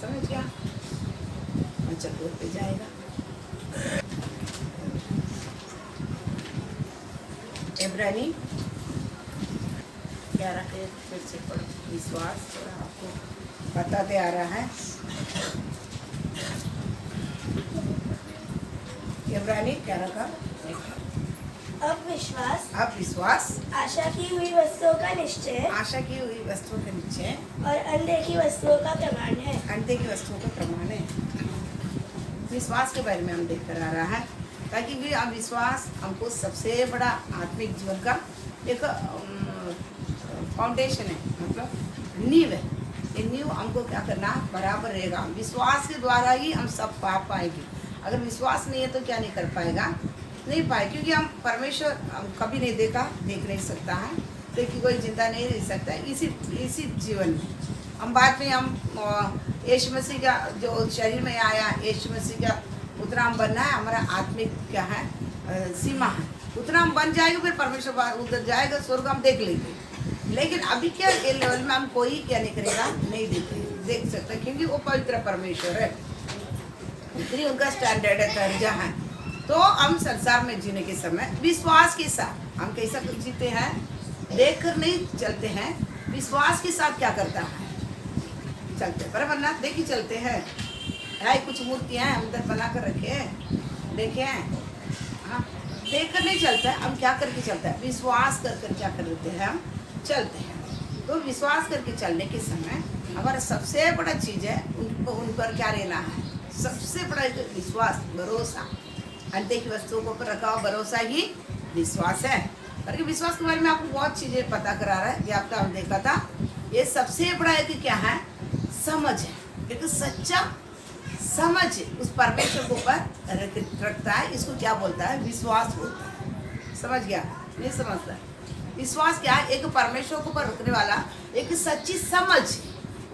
समझ गया? अच्छा दूर पे जाएगा। इब्रानी 11 के फिर से पढ़ो। विश्वास थोड़ा आपको बताते आ रहा है। इब्रानी 11 का अब विश्वास आशा की हुई वस्तुओं का निश्चय आशा की हुई वस्तुओं के नीचे और अनदेखी वस्तुओं का प्रमाण है। अनदेखी वस्तुओं का प्रमाण है। विश्वास के बारे में हम देख कर आ रहा है, ताकि भी अब विश्वास हमको सबसे बड़ा आत्मिक जीवन का एक फाउंडेशन है, मतलब नींव है। ये नींव हमको क्या करना बराबर रहेगा। विश्वास के द्वारा ही हम सब पा पाएंगे। अगर विश्वास नहीं है तो क्या नहीं कर पाएगा, नहीं पाए, क्योंकि हम परमेश्वर हम कभी नहीं देखा, देख नहीं सकता है, देखी कोई चिंता नहीं रह सकता है इसी जीवन में। हम बाद में हम यीशु मसीह का जो शरीर में आया, यीशु मसीह का उतना हम बनना है। हमारा आत्मिक क्या है सीमा है, उतना हम बन जाएंगे, फिर परमेश्वर उधर जाएगा, स्वर्ग हम देख लेंगे। लेकिन अभी क्या ये लेवल में हम कोई क्या नहीं करेगा, नहीं देख सकता, क्योंकि वो पवित्र परमेश्वर है, इतनी उनका स्टैंडर्ड है, दर्जा है। तो हम संसार में जीने के समय विश्वास के साथ हम कैसा जीते हैं, देख कर नहीं चलते हैं, विश्वास के साथ क्या करता है चलते, बराबर ना, देख ही चलते हैं। कुछ मूर्तियाँ हैं अंदर बना कर रखे हैं, देखे हैं, हाँ, देख कर नहीं चलता है, हम क्या करके चलता है, विश्वास कर कर क्या कर लेते हैं, हम चलते हैं। तो विश्वास करके चलने के समय हमारा सबसे बड़ा चीज़ है उन पर क्या रहना है, सबसे बड़ा विश्वास, भरोसा। अनदेखी वस्तुओं को पर रखा हुआ भरोसा ही विश्वास है। और विश्वास के बारे में आपको बहुत चीज़ें पता करा रहा है, ये आपका हम देखा था। ये सबसे बड़ा एक क्या है, समझ है, एक सच्चा समझ उस परमेश्वर के ऊपर रखता है। इसको क्या बोलता है, विश्वास बोलता है। समझ गया? नहीं समझता? विश्वास क्या है, एक परमेश्वर के ऊपर रखने वाला एक सच्ची समझ,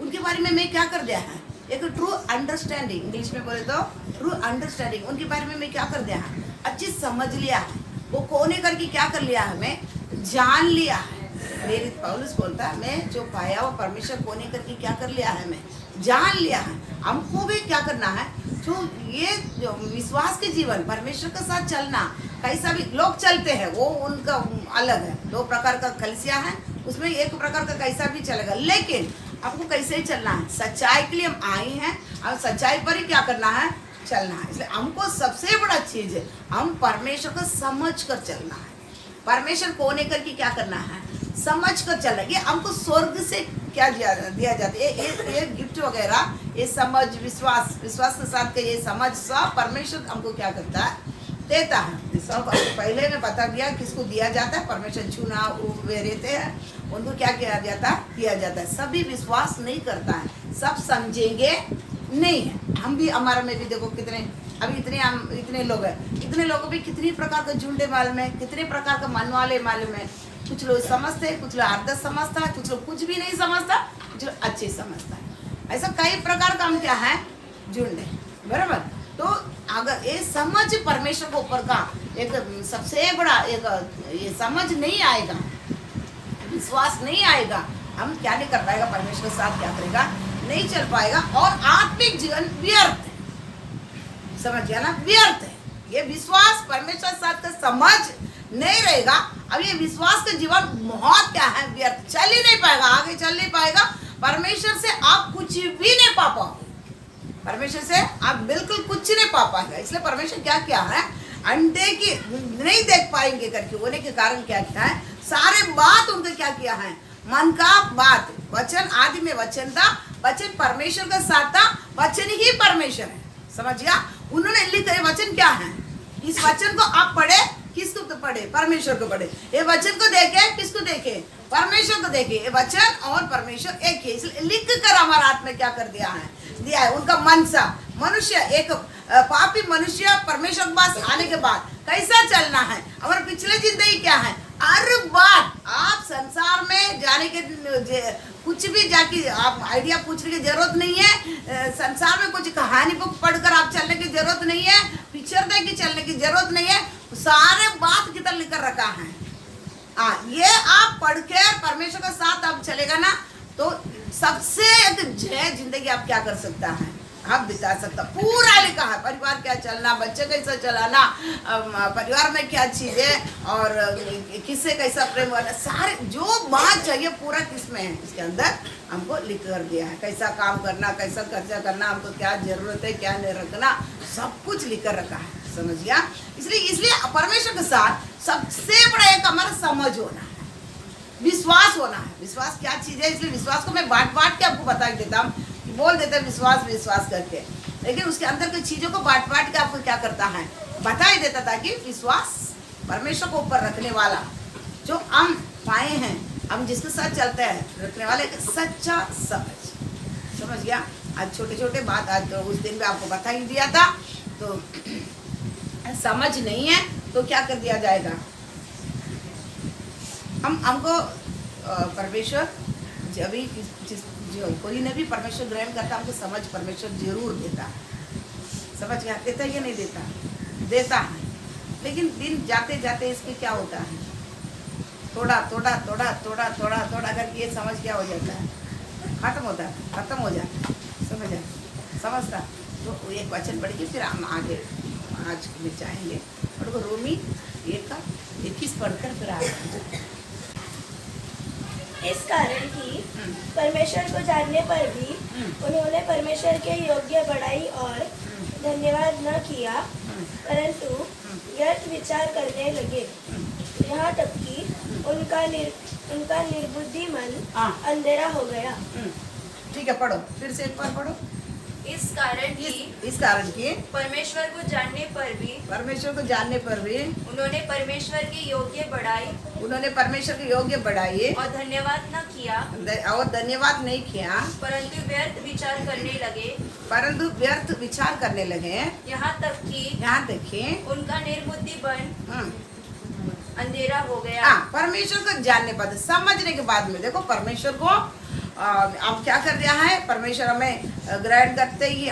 उनके बारे में मैं क्या कर दिया है, एक ट्रू अंडरस्टैंडिंग, इंग्लिश में बोले तो ट्रू अंडरस्टैंडिंग, उनके बारे में मैं क्या कर दिया है, अच्छी समझ लिया है। वो कोने करके क्या कर लिया है, मैं जान लिया है। प्रेरित पौलुस बोलता है, मैं जो पाया वो परमेश्वर कोने करके क्या कर लिया है, मैं जान लिया है। हमको भी क्या करना है, जो ये जो विश्वास के जीवन, परमेश्वर के साथ चलना, कैसा भी लोग चलते हैं वो उनका अलग है। 2 प्रकार का कलिसिया है, उसमें एक प्रकार का कैसा भी चलेगा, लेकिन आपको कैसे ही चलना है, सच्चाई के लिए हम आए हैं और सच्चाई पर ही क्या करना है, चलना है। इसलिए हमको सबसे बड़ा चीज है, हम परमेश्वर को समझ कर चलना है। परमेश्वर को लेकर के क्या करना है, समझ कर चलना। ये हमको स्वर्ग से क्या दिया जाता है, ये गिफ्ट वगैरह, ये समझ, विश्वास के साथ का ये समझ सब परमेश्वर हमको क्या करता है, देता है। सब पहले में बता दिया किसको दिया जाता है, परमेश्वर चुना वे रहते हैं, उनको क्या किया जाता है, दिया जाता है। सभी विश्वास नहीं करता है, सब समझेंगे नहीं है। हम भी, हमारे में भी देखो कितने अभी इतने लोग हैं, इतने लोगों भी कितनी प्रकार के झुंडे मालूम है, कितने प्रकार का मन वाले मालूम है। कुछ लोग समझते हैं, कुछ लोग अर्ध समझता है, कुछ लोग कुछ भी नहीं समझता, कुछ लोग अच्छे समझता है। ऐसा कई प्रकार का हम क्या है, झुंड है, बराबर। तो अगर ये समझ परमेश्वर के ऊपर का एक सबसे बड़ा एक ये समझ नहीं आएगा, विश्वास नहीं आएगा, हम क्या नहीं कर पाएगा, परमेश्वर के साथ क्या करेगा, नहीं चल पाएगा, और आत्मिक जीवन व्यर्थ है। समझ गया ना, व्यर्थ है। ये विश्वास परमेश्वर के साथ का समझ नहीं रहेगा, अब ये विश्वास का जीवन बहुत क्या है, व्यर्थ, चल ही नहीं पाएगा, आगे चल नहीं पाएगा। परमेश्वर से आप कुछ भी नहीं पा पाओगे, परमेश्वर से आप बिल्कुल कुछ नहीं पा पाएगा। इसलिए परमेश्वर क्या किया है, अंडे की नहीं देख पाएंगे करके होने के कारण क्या किया है, सारे बात उनका क्या किया है, मन का बात, वचन आदि में वचन था, वचन परमेश्वर का साथ था, वचन ही परमेश्वर है। समझ गया? उन्होंने लिखा वचन क्या है, इस वचन को आप पढ़े, किसको तो पढ़े, परमेश्वर को पढ़े। ये वचन को देखे, किसको देखे, परमेश्वर को देखे। ये वचन और परमेश्वर एक ही, इसलिए लिख कर हमारा हाथ में क्या कर दिया है, उनका मन सा मनुष्य, एक पापी मनुष्य परमेश्वर के पास आने के बाद कैसा चलना है, हमारे पिछले जिंदगी क्या है, हर बात आप संसार में जाने के कुछ भी जाके आप आइडिया पूछने की जरूरत नहीं है। संसार में कुछ कहानी बुक पढ़कर आप चलने की जरूरत नहीं है, पिक्चर देख के चलने की जरूरत नहीं है, सारे बात की तरह लिखकर रखा है। ये आप पढ़ के परमेश्वर के साथ आप चलेगा ना, तो सबसे एक जय जिंदगी आप क्या कर सकता है, आप बिता सकता। पूरा लिखा है, परिवार क्या चलना, बच्चे कैसा चलाना, परिवार में क्या चीजें और किससे कैसा प्रेम करना, सारे जो बात चाहिए पूरा किसमें है, इसके अंदर हमको लिख कर दिया है। कैसा काम करना, कैसा खर्चा करना, हमको क्या जरूरत है, क्या नहीं रखना, सब कुछ लिख कर रखा है। समझ गया? इसलिए परमेश्वर के साथ सबसे बड़ा एक हमारा समझ होना है, विश्वास होना है। विश्वास क्या चीज है, इसलिए विश्वास को मैं बांट बांट के आपको बता देता हूँ। बोल देते विश्वास विश्वास करके, लेकिन उसके अंदर की चीजों को बांट बांट के आपको क्या करता है, बता ही देता था कि विश्वास परमेश्वर को ऊपर रखने वाला जो हम पाए हैं, हम जिसके साथ चलते हैं, रखने वाले सच्चा समझ गया? आज छोटे छोटे बात, आज तो उस दिन भी आपको बता ही दिया था, तो समझ नहीं है तो क्या कर दिया जाएगा। हमको परमेश्वर जब भी जो कोई ने भी परमेश्वर ग्रहण करता, हमको समझ परमेश्वर जरूर देता है। समझ गया? देता है या नहीं देता? देता है, लेकिन दिन जाते जाते इसके क्या होता है, थोड़ा थोड़ा थोड़ा थोड़ा थोड़ा थोड़ा करके ये समझ क्या हो जाता है, खत्म होता है, खत्म हो जाता है। समझ आए? समझता? तो एक वचन पढ़ के फिर हम आगे आज में जाएंगे। और रोमी 1:21 पढ़कर फिर आगे। इस कारण कि परमेश्वर को जानने पर भी उन्होंने परमेश्वर के योग्य बड़ाई और धन्यवाद न किया, परंतु व्यर्थ विचार करने लगे, यहाँ तक कि उनका निर्बुद्धि मन अंधेरा हो गया। ठीक है, पढ़ो फिर से एक बार पढ़ो। इस कारण की परमेश्वर को जानने पर भी उन्होंने परमेश्वर के योग्य बढ़ाई और धन्यवाद न किया, और धन्यवाद नहीं किया, परंतु व्यर्थ विचार करने लगे, यहाँ तक कि उनका निर्बुद्धि बन अंधेरा हो गया। परमेश्वर को जानने पर, समझने के बाद में देखो परमेश्वर को हम क्या कर दिया है, परमेश्वर हमें ग्रहण करते ही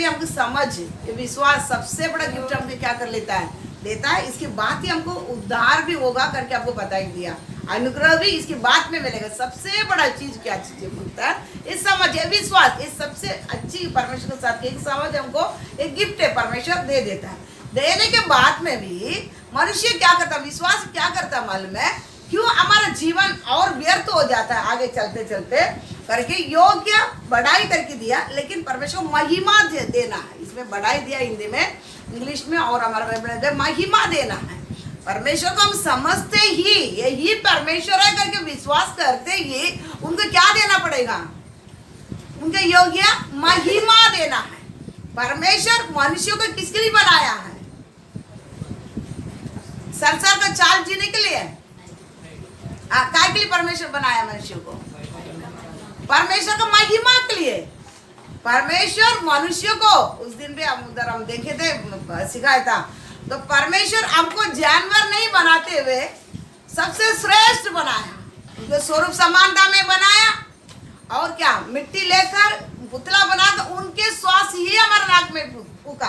हमको समझ, विश्वास सबसे बड़ा गिफ्ट हमको क्या कर लेता है, इसके बाद ही हमको उद्धार भी होगा करके आपको बता ही दिया, अनुग्रह भी इसके बाद में मिलेगा। सबसे बड़ा चीज क्या चीज बोलता है, इस समझ, विश्वास, इस सबसे अच्छी परमेश्वर के साथ एक समझ हमको एक गिफ्ट है, परमेश्वर दे देता है। देने के बाद में भी मनुष्य क्या करता, विश्वास क्या करता मालूम है, क्यों हमारा जीवन और व्यर्थ हो जाता है आगे चलते चलते करके, योग्य बढ़ाई करके दिया, लेकिन परमेश्वर महिमा देना है। इसमें बढ़ाई दिया हिंदी में, इंग्लिश में, और हमारा बाइबल में महिमा देना है। परमेश्वर को हम समझते ही यही परमेश्वर है करके विश्वास करते ही उनको क्या देना पड़ेगा, उनके योग्य महिमा देना है। परमेश्वर मनुष्य को किसके लिए बनाया है, संसार का चाल जीने के लिए, काय के लिए परमेश्वर बनाया मनुष्य को, परमेश्वर का महिमा के लिए। परमेश्वर मनुष्य को, उस दिन भी हम उधर हम देखे थे, सिखाया था, तो परमेश्वर हमको जानवर नहीं बनाते हुए सबसे श्रेष्ठ बनाया, उनके स्वरूप समानता में बनाया, और क्या मिट्टी लेकर पुतला बनाकर उनके श्वास ही हमारे नाक में फूका।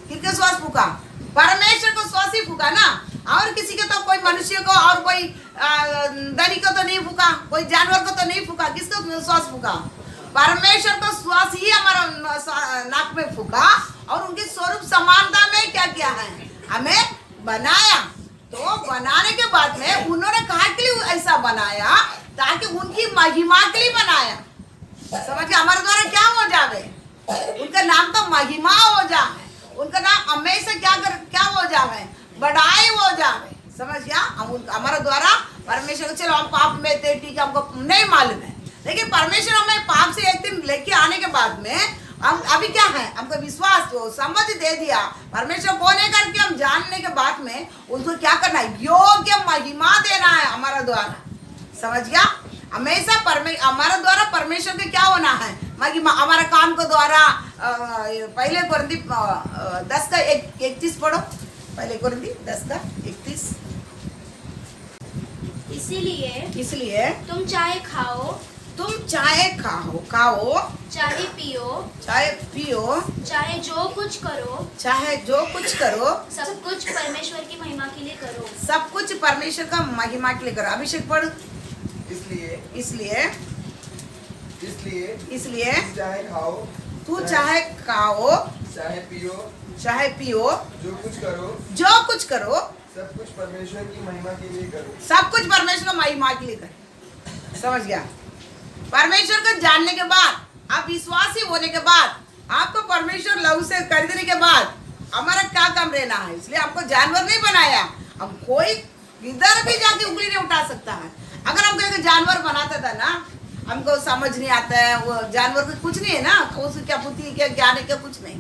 किसके श्वास फूका, परमेश्वर को श्वास ही फूका ना, और किसी के तो कोई मनुष्य को और कोई दरी को तो नहीं फूका, कोई जानवर को तो नहीं फूका, किसको श्वास फूका, परमेश्वर को श्वास ही हमारा नाक में फूका, और उनके स्वरूप समानता में क्या किया है, हमें बनाया। तो बनाने के बाद में उन्होंने कहा के लिए ऐसा बनाया, ताकि उनकी महिमा के लिए बनाया। समझ के हमारे द्वारा क्या हो जावे, उनका नाम तो महिमा हो जाए, उनका नाम हमेशा क्या हो जावे, बढ़ाई हो जावे। समझ गया? हमारा द्वारा परमेश्वर, चलो हम पाप में थे, ठीक है, हमको नहीं मालूम है, लेकिन परमेश्वर हमें पाप से एक दिन लेके आने के बाद में हम अभी क्या है, हमको विश्वास तो समझ दे दिया, परमेश्वर कौन है करके हम जानने के बाद में उनको क्या करना है, योग्य महिमा देना है हमारा द्वारा। समझ गया? हमेशा हमारा द्वारा परमेश्वर के क्या होना है, महिमा, हमारा काम को द्वारा। पहले कोरिन्थी 10:31 पढ़ो, पहले कोरिन्थी 10:31। इसलिए तुम चाहे खाओ, चाहे पियो, चाहे जो कुछ करो, सब कुछ परमेश्वर की महिमा के लिए करो। सब कुछ परमेश्वर का महिमा के लिए करो। अभिषेक पढ़। इसलिए इसलिए चाहे खाओ, तू चाहे खाओ, चाहे पियो, जो कुछ करो, सब कुछ परमेश्वर की महिमा के लिए करो। सब कुछ परमेश्वर की महिमा के लिए करो। समझ गया? परमेश्वर को जानने के बाद, आप विश्वासी होने के बाद, आपको परमेश्वर लहू से खरीदने के बाद हमारा क्या काम रहना है। इसलिए आपको जानवर नहीं बनाया। हम कोई इधर भी जाके उंगली नहीं उठा सकता है। अगर हमको एक जानवर बनाता था ना, हमको समझ नहीं आता है, वो जानवर को कुछ नहीं है ना, उसकी क्या बुद्धि, क्या ज्ञान है, क्या कुछ नहीं।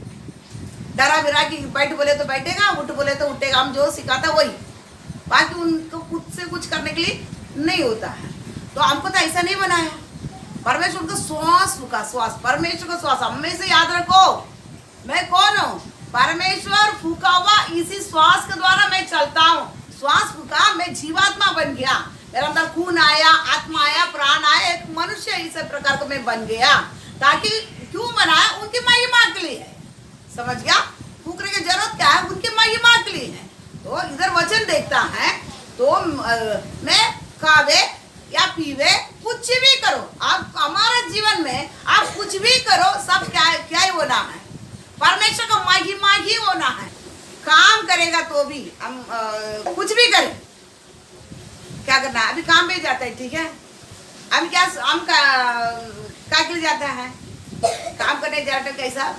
डरा बिरा कि बैठ बोले तो बैठेगा, उठ बोले तो उठेगा। हम जो सिखाता वही, बाकी उनको खुद से कुछ करने के लिए नहीं होता है। तो हमको तो ऐसा नहीं बनाया। परमेश्वर का श्वास फूका, श्वास, परमेश्वर का श्वास। हमें से याद रखो, मैं कौन हूँ? परमेश्वर फूका हुआ इसी श्वास के द्वारा मैं चलता हूँ। श्वास फूका, मैं जीवात्मा बन गया। मेरे अंदर खून आया, आत्मा आया, प्राण आया, एक मनुष्य इस प्रकार का मैं बन गया। ताकि क्यों बनाया? उनकी महिमा के लिए है। समझ गया? फूकने की जरूरत क्या है? उनकी महिमा के लिए है। तो इधर वचन देखता है, तो मैं खावे या पीवे, कुछ भी करो, आप हमारे जीवन में आप कुछ भी करो, सब क्या ही होना है? परमेश्वर का महिमा ही होना है। काम करेगा तो भी हम कुछ भी करें, क्या करना है? अभी काम पे जाता है, ठीक है? हम क्या, हम क्या के लिए जाता है? काम करने जाता है। कैसा?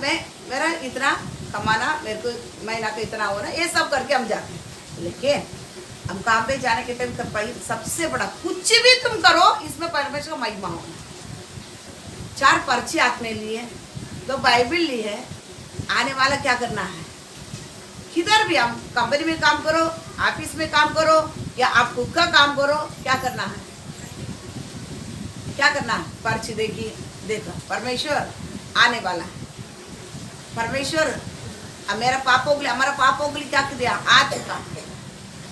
मेरा इतना कमाना, मेरे को महीना का इतना होना, ये सब करके हम जाते हैं। लेकिन हम काम पे जाने के टाइम सबसे बड़ा, कुछ भी तुम करो, इसमें परमेश्वर का महिमा होना। 4 पर्ची आपने लिए, 2 बाइबल ली है। आने वाला क्या करना है? किधर भी, हम कंपनी में काम करो, ऑफिस में काम करो, या आप खुद का काम करो, क्या करना है? क्या करना है? पर्ची देखा परमेश्वर आने वाला है। परमेश्वर मेरा पापों के लिए, हमारा पापों के लिए क्या कर दिया? आ चुका।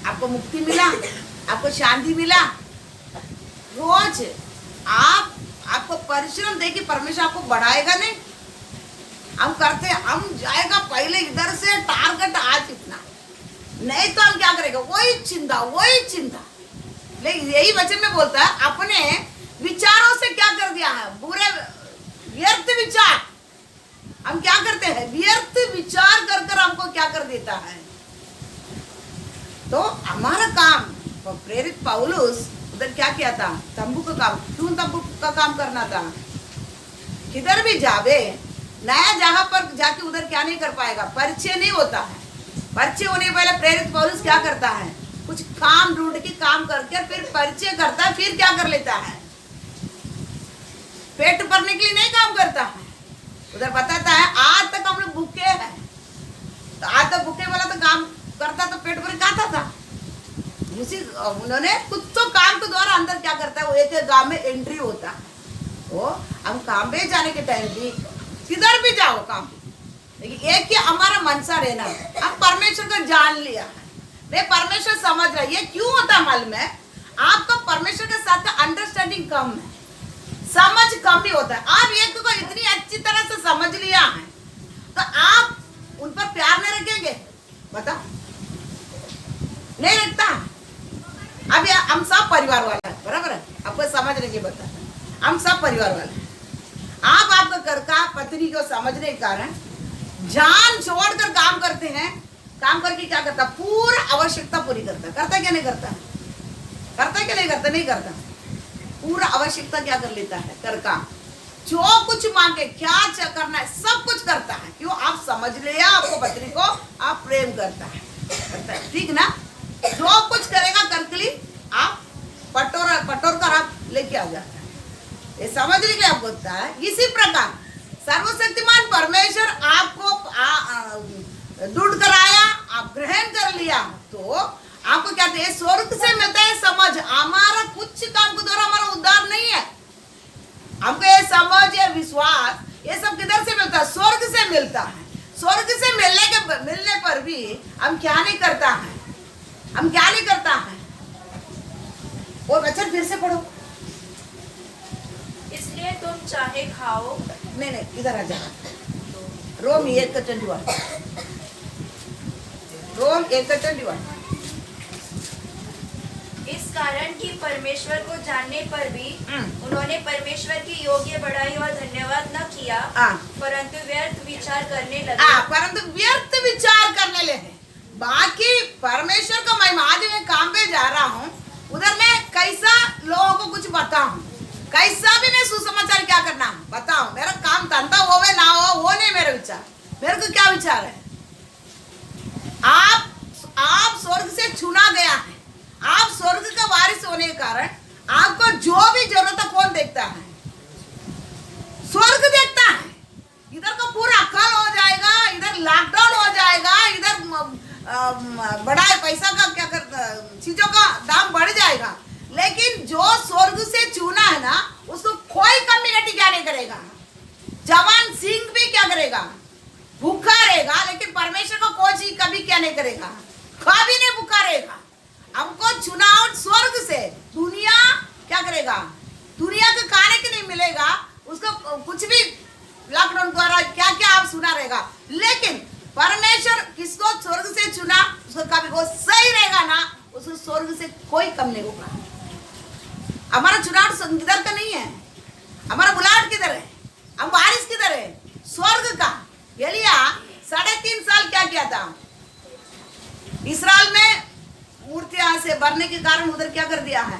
आपको मुक्ति मिला, आपको शांति मिला। रोज आपको परिश्रम देके परमेश्वर आपको बढ़ाएगा नहीं। हम करते, हम जाएगा पहले इधर से टारगेट आज इतना, नहीं तो हम क्या करेगा? वही चिंता। लेकिन यही वचन में बोलता है, अपने विचारों से क्या कर दिया है? बुरे व्यर्थ विचार। हम क्या करते हैं? व्यर्थ विचार कर हमको क्या कर देता है? तो हमारा काम, प्रेरित पौलुस उधर क्या किया था? तंबू का काम। क्यों तंबू का काम करना था? किधर भी जावे, नया जगह पर जाके उधर क्या नहीं कर पाएगा? परिचय नहीं होता है। परिचय होने पहले प्रेरित पौलुस क्या करता है? कुछ काम ढूंढ के काम करके फिर परिचय करता है, फिर क्या कर लेता है? पेट भरने के लिए नहीं काम करता है। उधर बताता है, आज तक हम लोग भूखे हैं। तो आज तक भूखे वाला तो काम करता तो पेट भर खाता था। उसी उन्होंने कुछ तो काम के द्वारा अंदर क्या करता है? वो एक गांव में एंट्री होता है। तो हम काम पे जाने के टाइम भी किधर भी जाओ काम, लेकिन एक ही हमारा मनसा रहना, हम परमेश्वर को जान लिया है, मैं परमेश्वर समझ रहा। ये क्यों होता है मालूम है? आपका परमेश्वर के साथ अंडरस्टैंडिंग कम है, समझ कम ही होता है। आप एक को इतनी अच्छी तरह से समझ लिया है तो आप उन पर प्यार नहीं रखेंगे? बताओ, नहीं रखता। अब हम सब परिवार वाला है, बराबर है? आपको समझने की बता, हम सब परिवार वाले हैं। आप आपका घर का पत्नी को समझने के कारण जान छोड़कर काम करते हैं। काम करके क्या करता? पूरा आवश्यकता पूरी करता क्या नहीं करता? करता क्या नहीं करता? नहीं करता। पूरा आवश्यकता क्या कर लेता है? घर का जो कुछ मांगे, क्या करना है, सब कुछ करता है। क्यों? आप समझ लिया, आपको पत्नी को आप प्रेम करता है, ठीक ना? जो कुछ करेगा करके लिए आप पटोर कर आप लेके आ जाता है। ये समझने के लिए आपको होता है। इसी प्रकार सर्वशक्तिमान परमेश्वर आपको ढूंढ कर आया, आप ग्रहण कर लिया, तो आपको क्या है? स्वर्ग से मिलता है समझ। हमारा कुछ काम के द्वारा हमारा उद्धार नहीं है। हमको ये समझ, ये विश्वास, ये सब किधर से मिलता है? स्वर्ग से मिलता है। स्वर्ग से मिलने पर भी हम क्या नहीं करता है? हम क्या नहीं करता है? वो वचन फिर से पढ़ो। इसलिए तुम चाहे खाओ, नहीं, इधर आ जाओ। रोम 1:21, रोम 1:21। इस कारण कि परमेश्वर को जानने पर भी उन्होंने परमेश्वर की योग्य बड़ाई और धन्यवाद न किया, परंतु व्यर्थ विचार करने लगे। परंतु व्यर्थ विचार करने लगे। बाकी परमेश्वर का मैं आज मैं काम पे जा रहा हूँ, उधर मैं कैसा लोगों को कुछ बताऊं, कैसा भी मैं सुसमाचार क्या करना बताऊं, मेरा काम धंधा होवे ना हो वो नहीं मेरा विचार। मेरे को क्या विचार है, आप स्वर्ग से चुना गया है, आप स्वर्ग का वारिस होने के कारण आपको जो भी जरूरत है कौन देखता है, स्वर्ग देखता है। इधर का पूरा अकाल हो जाएगा, इधर लॉकडाउन हो जाएगा, इधर बड़ा पैसा का क्या कर चीजों का दाम बढ़ जाएगा, लेकिन जो स्वर्ग से चुना है ना उसको कोई कम्युनिटी क्या नहीं करेगा। जवान सिंह भी क्या करेगा, भूखा रहेगा, लेकिन परमेश्वर को कोई चीज कभी क्या नहीं करेगा, कभी नहीं भूखा रहेगा। हमको चुनाव स्वर्ग से, दुनिया क्या करेगा, दुनिया को खाने के नहीं मिलेगा, उसको कुछ भी लॉकडाउन द्वारा क्या क्या आप सुना रहेगा, लेकिन परमेश्वर किसको स्वर्ग से चुना उसको कभी वो सही रहेगा ना, उसको स्वर्ग से कोई कम नहीं होगा। हमारा चुनाव किधर का नहीं है, हमारा बुलाहट किधर है, हम बारिश किधर है, स्वर्ग का। एलिया 3.5 साल क्या किया था, इस्राएल में मूर्तियां से भरने के कारण उधर क्या कर दिया है,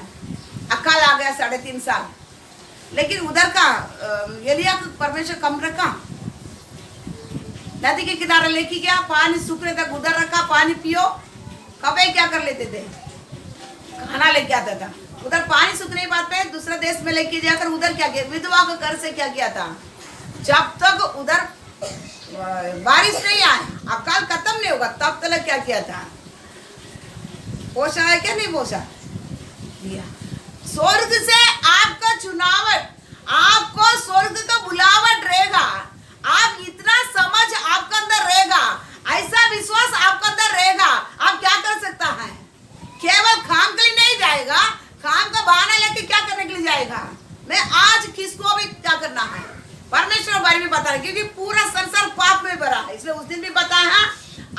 अकाल आ गया 3.5 साल। लेकिन उधर का एलिया को परमेश्वर कम रखा, नदी के किनारे लेके गया, पानी सूखने तक उधर रखा, पानी पियो। कभी क्या कर लेते थे, खाना लेके आता था। उधर पानी सूखने के बाद पे दूसरे देश में लेके जाकर उधर क्या किया, विधवा के घर से क्या किया था, जब तक उधर बारिश नहीं आए, अकाल खत्म नहीं होगा तब तक क्या किया था, पोषा है क्या नहीं पोषा दिया। स्वर्ग से आपका चुनावट, आपको स्वर्ग का बुलावट रहेगा, आप इतना समझ आपका अंदर रहेगा, ऐसा विश्वास आपका अंदर रहेगा, आप क्या कर सकता है, केवल काम के लिए नहीं जाएगा, काम का बहाना लेके क्या करने के लिए जाएगा। मैं आज किसको भी क्या करना है, परमेश्वर बारे में बता रहे, क्योंकि पूरा संसार पाप में भरा है। इसलिए उस दिन भी बताया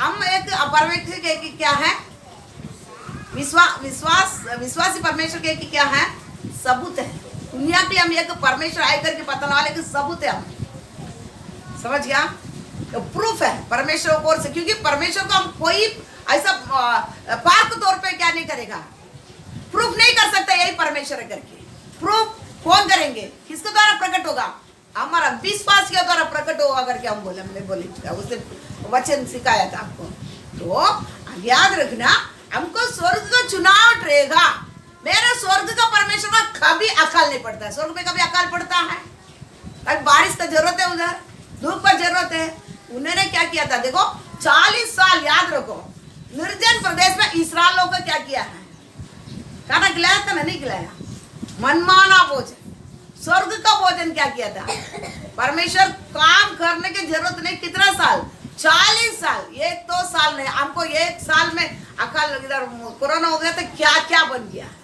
हम एक परमेश्वर के क्या है, विश्वासी परमेश्वर के क्या है, सबूत है। दुनिया भी हम एक परमेश्वर आए करके बताने वाले के सबूत है, हम समझ गया, तो प्रूफ है परमेश्वर की ओर से। क्योंकि परमेश्वर को हम कोई ऐसा पार्क तौर पे क्या नहीं करेगा, प्रूफ नहीं कर सकता, यही परमेश्वर है करके। प्रूफ कौन करेंगे, किसके द्वारा प्रकट होगा, हमारा विश्वास के द्वारा प्रकट होगा करके हम बोले, हमने बोले उसने वचन सिखाया था आपको। तो याद रखना, हमको स्वर्ग का चुनाव रहेगा। मेरे स्वर्ग का परमेश्वर का कभी अकाल नहीं पड़ता है, स्वर्ग में कभी अकाल पड़ता है, कभी बारिश का जरूरत है, उधर धूप का जरूरत है। उन्होंने क्या किया था, देखो 40 साल याद रखो, निर्जन प्रदेश में इस्राएल लोगों को क्या किया है, खाना खिलाया था ना, नहीं खिलाया, मनमाना भोजन, स्वर्ग का भोजन क्या किया था। परमेश्वर काम करने की जरूरत नहीं, कितना साल, 40 साल, 1-2 साल नहीं, हमको 1 साल में अकाल इधर कोरोना हो गया था, क्या क्या बन गया है।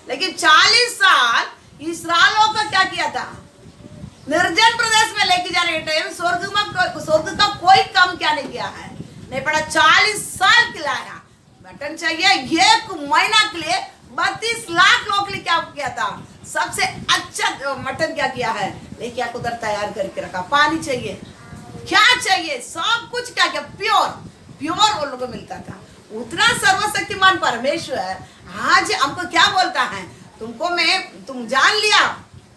लेकिन 40 साल इस्राएलियों का क्या किया था, निर्जन प्रदेश में लेके जाने के टाइम स्वर्ग का कोई कम क्या नहीं किया है, नहीं पड़ा। 40 साल खिलाया, मटन चाहिए 1 महीना के लिए 32 लाख लोगों के लिए क्या किया था, सबसे अच्छा मटन क्या किया है, लेके आकर उधर तैयार करके रखा। पानी चाहिए, क्या चाहिए, सब कुछ क्या क्या प्योर वो लोगों को मिलता था। उतना सर्वशक्तिमान परमेश्वर आज हमको क्या बोलता है, तुम जान लिया,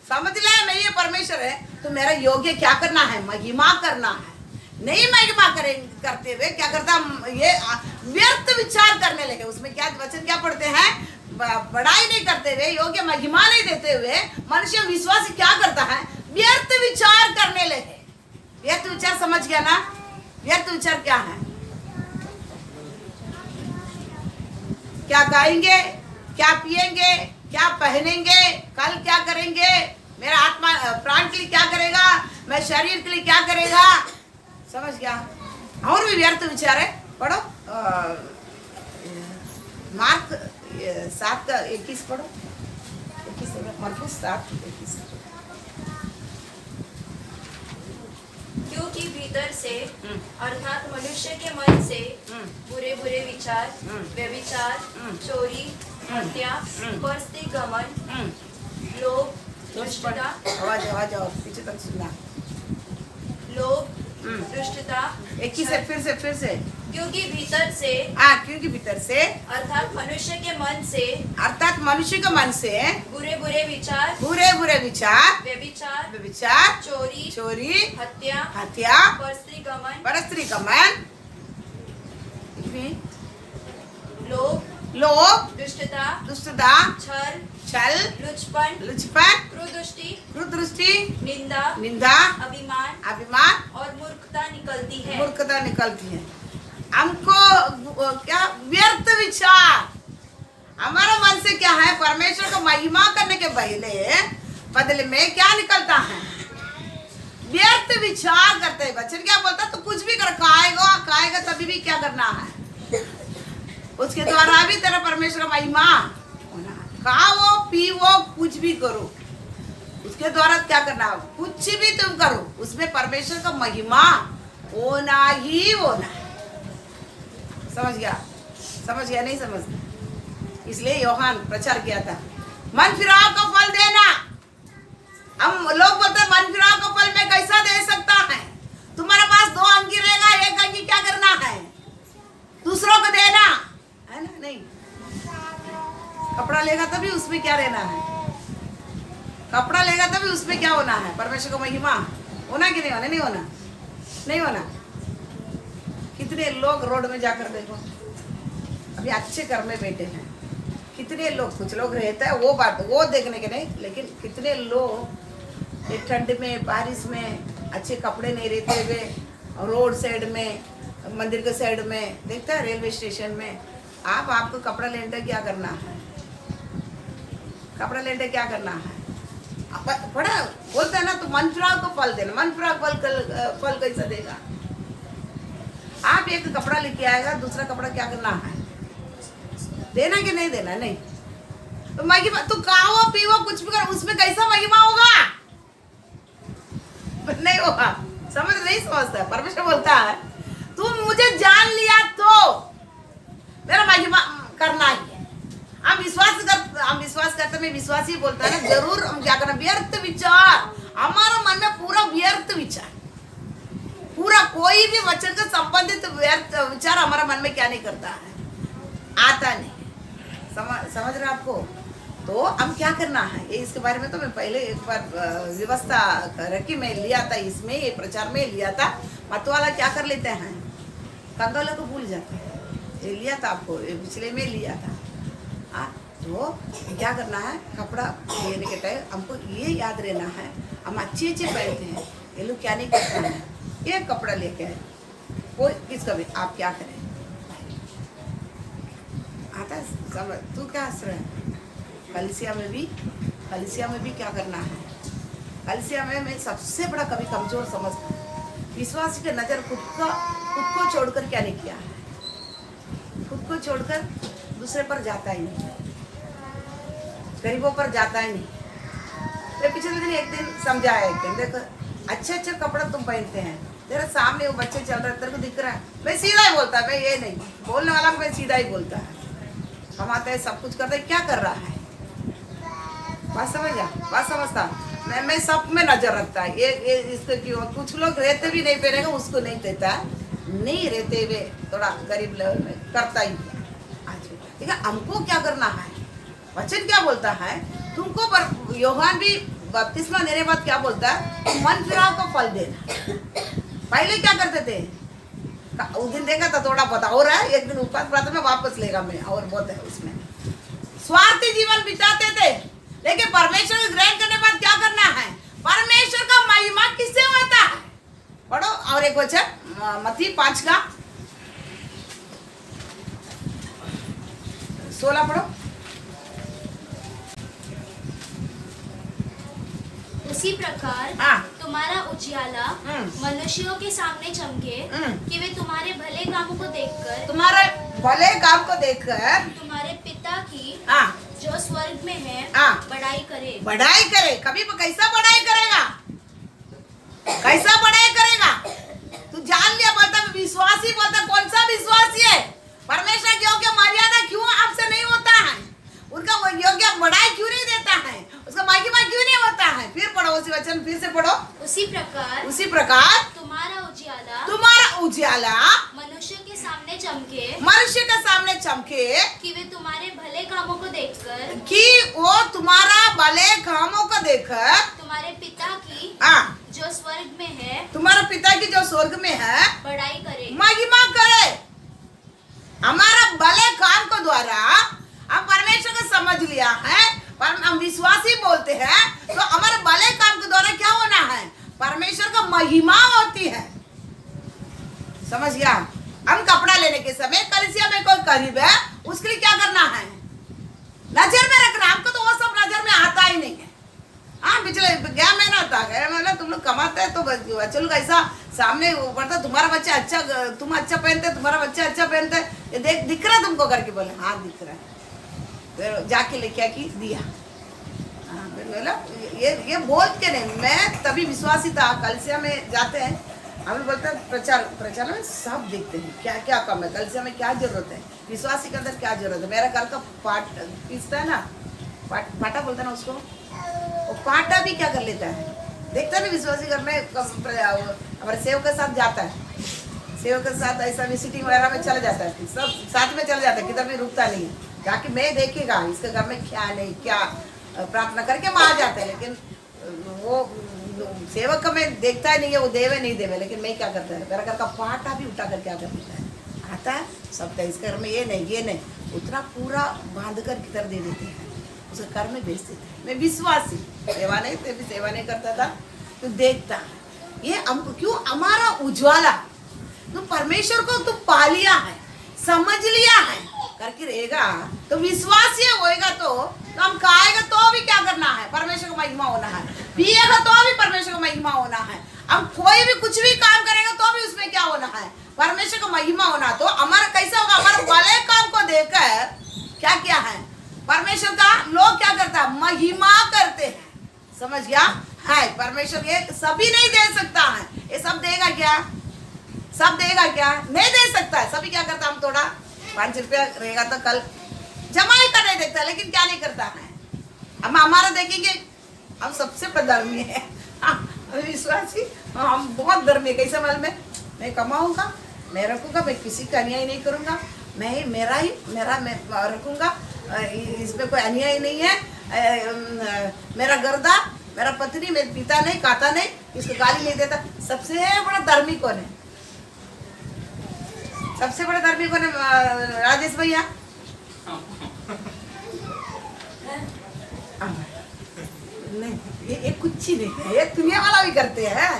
समझ लिया मैं ये परमेश्वर है, तो मेरा योग्य क्या करना है, महिमा करना है। नहीं महिमा करते हुए क्या करता, ये व्यर्थ विचार करने लगे। उसमें क्या वचन क्या पढ़ते हैं, बड़ाई नहीं करते हुए, योग्य महिमा नहीं देते हुए मनुष्य विश्वास क्या करता है, व्यर्थ विचार करने लगे। व्यर्थ विचार समझ गया ना, व्यर्थ विचार क्या है, क्या खाएंगे, क्या पिएंगे, क्या पहनेंगे, कल क्या करेंगे, मेरा आत्मा प्राण के लिए क्या करेगा, मैं शरीर के लिए क्या करेगा, समझ गया। और भी व्यर्थ विचार है, पढ़ो मार्क 7:21 पढ़ो, 21 मरकुस 7:21। क्योंकि भीतर से अर्थात मनुष्य के मन से बुरे बुरे विचार, व्यभिचार, चोरी, हत्या, हम्म। परस्त्रीगमन, लोभ, दुष्टता, आवाज और पीछे तक सुनना। लोभ, हम्म। दुष्टता, एक ही से फिर से क्योंकि भीतर से क्योंकि भीतर से अर्थात मनुष्य के मन से बुरे बुरे विचार, बुरे विचार, व्यभिचार, चोरी, हत्या, परस्त्रीगमन, लोभ, दुष्टता, छल, लुचपन, क्रूरदृष्टि, निंदा, अभिमान और मूर्खता निकलती है। हमको क्या व्यर्थ विचार, हमारा मन से क्या है, परमेश्वर को महिमा करने के बदले में क्या निकलता है, व्यर्थ विचार करते हैं। बच्चन क्या बोलता है, तो कुछ भी कर, खाएगा तभी भी क्या करना है, उसके द्वारा भी तेरा परमेश्वर का महिमा होना है। खाओ पीवो कुछ भी करो, उसके द्वारा क्या करना है, कुछ भी तुम करो, उसमें परमेश्वर का महिमा होना ही होना है। समझ गया नहीं समझ? इसलिए योहान प्रचार किया था, मन फिराव का फल देना। हम लोग बोलते हैं मन फिराव का फल मैं कैसा दे सकता है, तुम्हारे पास 2 अंगी रहेगा, 1 अंगी क्या करना है, दूसरों को देना है ना। नहीं, कपड़ा लेगा तभी उसमें क्या रहना है, कपड़ा लेगा तभी उसमें क्या होना है, परमेश्वर को महिमा होना कि नहीं होना, नहीं होना। कितने लोग रोड में जाकर देखो, अभी अच्छे घर में बैठे हैं, कितने लोग, कुछ लोग रहता है वो देखने के नहीं, लेकिन कितने लोग ये ठंड में बारिश में अच्छे कपड़े नहीं रहते हुए रोड साइड में, मंदिर के साइड में देखता है, रेलवे स्टेशन में। आपको कपड़ा लेने क्या करना है, कपड़ा लेने क्या करना है, बड़ा बोलता है ना, तो मन फिराव को फल देना, मन फिराव फल कैसा देगा। आप एक कपड़ा लेके आएगा, दूसरा कपड़ा क्या करना है, देना कि नहीं देना, नहीं तो महिमा, तू खाओ पीवो कुछ भी करो, उसमें कैसा महिमा होगा, नहीं होगा। नहीं समझता, परमेश्वर बोलता है तू मुझे जान लिया तो मेरा महिमा करना ही है। हम विश्वास करते, मैं विश्वासी बोलता है ना, जरूर हम क्या करना, व्यर्थ विचार, हमारा मन में पूरा व्यर्थ विचार, पूरा कोई भी वचन से संबंधित व्यर्थ विचार हमारा मन में क्या नहीं करता है, आता नहीं। समझ रहे आपको? तो हम क्या करना है, ये इसके बारे में तो मैं पहले एक बार व्यवस्था रखी, मैं लिया था, इसमें ये प्रचार में लिया था। मत वाला क्या कर लेते हैं, कंगालों को भूल जाते हैं, ये लिया था आपको, ये पिछले में लिया था। तो क्या करना है, कपड़ा लेने के टाइम हमको ये याद रहना है, हम अच्छे पहनते हैं, ये लोग क्या नहीं करते हैं, एक कपड़ा लेके आए, कोई किसका भी, आप क्या करें, आता है समझ? तू क्या हंस रहा है? कलिसिया में भी क्या करना है, कलिसिया में मैं सबसे बड़ा कभी कमजोर समझता हूँ, विश्वास की नजर खुद को छोड़कर क्या नहीं किया है, खुद को छोड़कर दूसरे पर जाता ही नहीं, गरीबों पर जाता ही नहीं। मैं पिछले दिन एक दिन समझाया, एक दिन देखो अच्छे कपड़ा तुम पहनते हैं, तेरे सामने वो बच्चे चल रहे, तेरे को दिख रहा है, मैं सीधा ही बोलता है, मैं ये नहीं बोलने वाला, मैं सीधा ही बोलता है, हम आते हैं सब कुछ करते हैं, क्या कर रहा है, बात समझता। मैं सब में नजर रखता है, ये इसको क्यों, कुछ लोग रहते भी नहीं पहनेगा, उसको नहीं देता, नहीं रहते हुए थोड़ा गरीब लेवल में करता ही आज। ठीक है, हमको क्या करना है, वचन क्या बोलता है तुमको, पर योहान भी बपतिस्मा देने बाद क्या बोलता है, मन फिराव को फल देना। पहले क्या करते थे, उस दिन देखा था थोड़ा बहुत हो रहा है, एक दिन उपवास प्रार्थना में वापस लेगा मैं, और बहुत है उसमें, स्वार्थी जीवन बिताते थे, लेकिन परमेश्वर को ग्रहण करने बाद क्या करना है, परमेश्वर का महिमा किससे होता है, पढ़ो। और एक वचन मत्ती 5 का 16 पढ़ो। उसी प्रकार तुम्हारा उजियाला मनुष्यों के सामने चमके, कि वे तुम्हारे भले कामों को देखकर, तुम्हारे भले काम को देखकर तुम्हारे पिता की जो स्वर्ग में है बढ़ाई करे। कभी कैसा बढ़ाई करेगा, कैसा बढ़ाई करेगा, तू जान लिया, बोलता विश्वासी, बोलता कौन सा विश्वासी है, परमेश्वर की योग्य मर्यादा क्यों आपसे नहीं होता है, उसका वो योग्य बढ़ाई क्यों नहीं देता है, उसका महिमा क्यों नहीं होता है। फिर पढ़ो उसी वचन, फिर से पढ़ो। उसी प्रकार तुम्हारा उजियाला मनुष्य के सामने चमके कि वे तुम्हारे भले कामों को देखकर तुम्हारे पिता की जो स्वर्ग में है, तुम्हारा पिता की जो स्वर्ग में है बड़ाई करे। महिमा करे। हमारा भले काम को द्वारा हम परमेश्वर को समझ लिया है, पर हम विश्वासी बोलते हैं, तो हमारे भले काम के द्वारा क्या होना है, परमेश्वर का महिमा होती है। समझ गया। हम कपड़ा लेने के समय कलीसिया में कोई करीब है, उसके लिए क्या करना है, नजर में रखना। हमको तो वो सब नजर में आता ही नहीं है। हाँ, पिछले गया महीना था, गया महीना तुम लोग कमाते हैं तो चलो ऐसा सामने पड़ता, तुम्हारा बच्चा अच्छा, तुम अच्छा पहनते, तुम्हारा बच्चा अच्छा पहनते, ये दिख रहा है तुमको करके बोले हाँ दिख रहा है। फिर जाके लेके आके दिया। हाँ, फिर बोला ये बोल के नहीं, मैं तभी विश्वासी था। कलीसिया में जाते हैं, हम लोग बोलते हैं प्रचार में सब देखते हैं क्या क्या कम है, कलीसिया में क्या जरूरत है, विश्वासी के अंदर क्या जरूरत है। मेरा घर का पाट पीसता है ना, पाटा बोलता है ना उसको, वो पाटा भी क्या कर लेता है, देखता है ना विश्वासी घर में हमारे सेवक के साथ जाता है, सेवक के साथ ऐसा विजिटिंग वगैरह में चला जाता है, सब साथ में चला जाता है, किधर भी रुकता नहीं है, जाके मैं देखेगा इसके घर में क्या नहीं क्या, प्रार्थना करके हम आ जाते हैं। लेकिन वो सेवक का मैं देखता ही नहीं है, वो देवे नहीं देवे, लेकिन मैं क्या करता है, मेरा घर का पाटा भी उठा कर क्या कर लेता है, आता है सबका, इस घर में ये नहीं उतना पूरा बांध कर किधर दे देते हैं, उसके घर में बेच देते हैं। मैं विश्वासी, सेवा नहीं करता था, तो देखता ये हमको क्यों, हमारा उज्ज्वला तो परमेश्वर को तो पा लिया है, समझ लिया है करके रहेगा, तो विश्वास ये होएगा तो हम खाएगा तो भी क्या करना है, परमेश्वर को महिमा होना है, पिएगा तो भी परमेश्वर को महिमा होना है, हम कोई भी कुछ भी काम करेगा तो भी उसमें क्या होना है, परमेश्वर को महिमा होना। तो हमारा कैसा होगा, हमारे भले काम को देखकर क्या क्या है, परमेश्वर का लोग क्या करता है, महिमा करते हैं। समझ गया है, परमेश्वर ये सभी नहीं दे सकता है, ये सब देगा क्या, सब देगा क्या, नहीं दे सकता है। सभी क्या करता, हम थोड़ा 5 रुपया रहेगा तो कल जमा ही करने देखता है, लेकिन क्या नहीं करता है। हम हमारा देखेंगे, हम सबसे धर्मी है, विश्वासी, हम बहुत धर्मी है। कैसे मालूम है, मैं कमाऊंगा, मैं रखूंगा, मैं किसी का अन्याय नहीं करूंगा, मैं मैं रखूंगा, इसमें कोई अन्याय नहीं है, मेरा गर्दा, मेरा पत्नी, मेरे पिता नहीं खाता नहीं, इसको गाली नहीं देता। सबसे बड़ा धर्मी कौन है, सबसे बड़ा धर्मी कौन है, राजेश भैया? नहीं, ये कुछ ही नहीं है, ये दुनिया वाला भी करते हैं,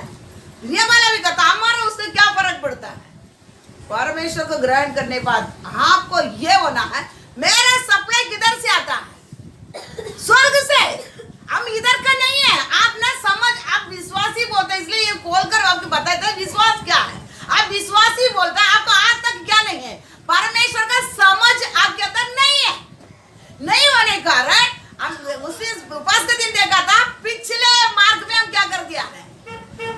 दुनिया वाला भी करता, हमारा उससे क्या फर्क पड़ता है। परमेश्वर को ग्रहण करने के बाद आपको ये होना है, मेरा सप्लाई किधर से आता है, स्वर्ग से, हम इधर का नहीं है। आप ना समझ, आप विश्वासी बोलते हैं, इसलिए ये खोलकर आपको बताते हैं विश्वास क्या है। आप विश्वासी बोलता है, आपको आज तक क्या नहीं है, परमेश्वर का समझ आपके अंदर नहीं है, नहीं होने का कारण हम उसी उपवास के दिन देखा था, पिछले मार्ग में हम क्या कर दिया है,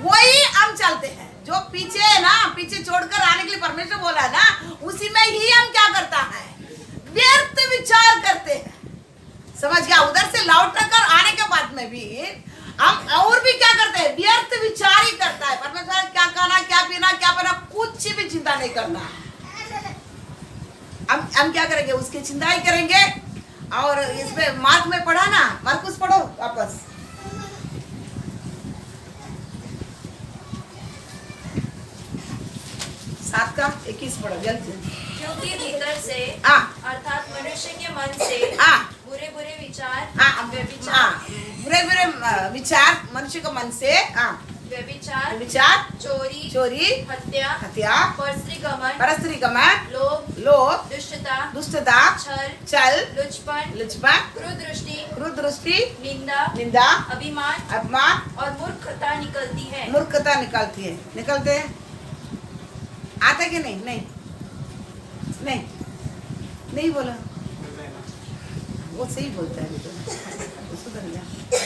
वही हम चलते हैं, जो पीछे है ना, पीछे छोड़कर आने के लिए परमेश्वर बोला ना, उसी में ही हम क्या करता है, व्यर्थ विचार करते हैं। समझ गया, उधर से लौट कर आने के बाद में भी हम और भी क्या करते हैं, व्यर्थ विचार ही करता है। परमेश्वर क्या खाना, क्या पीना, क्या पहना, कुछ भी चिंता नहीं करना है। हम क्या करेंगे, उसकी चिंता ही करेंगे। और इसमें मार्क में पढ़ा ना, मार्कुस पढ़ो वापस, सात का 21 पढ़ो जल्दी। क्योंकि भीतर से अर्थात मनुष्य के मन से बुरे बुरे विचार, बुरे विचार मनुष्य के मन से, विचार, चोरी, हत्या, परस्त्री गमन, लोभ, दुष्टता, छल, लुचपन, क्रूर दृष्टि, निंदा, अभिमान और मूर्खता निकलती है। निकलते हैं। आता कि नहीं नहीं बोला, वो सही बोलता है,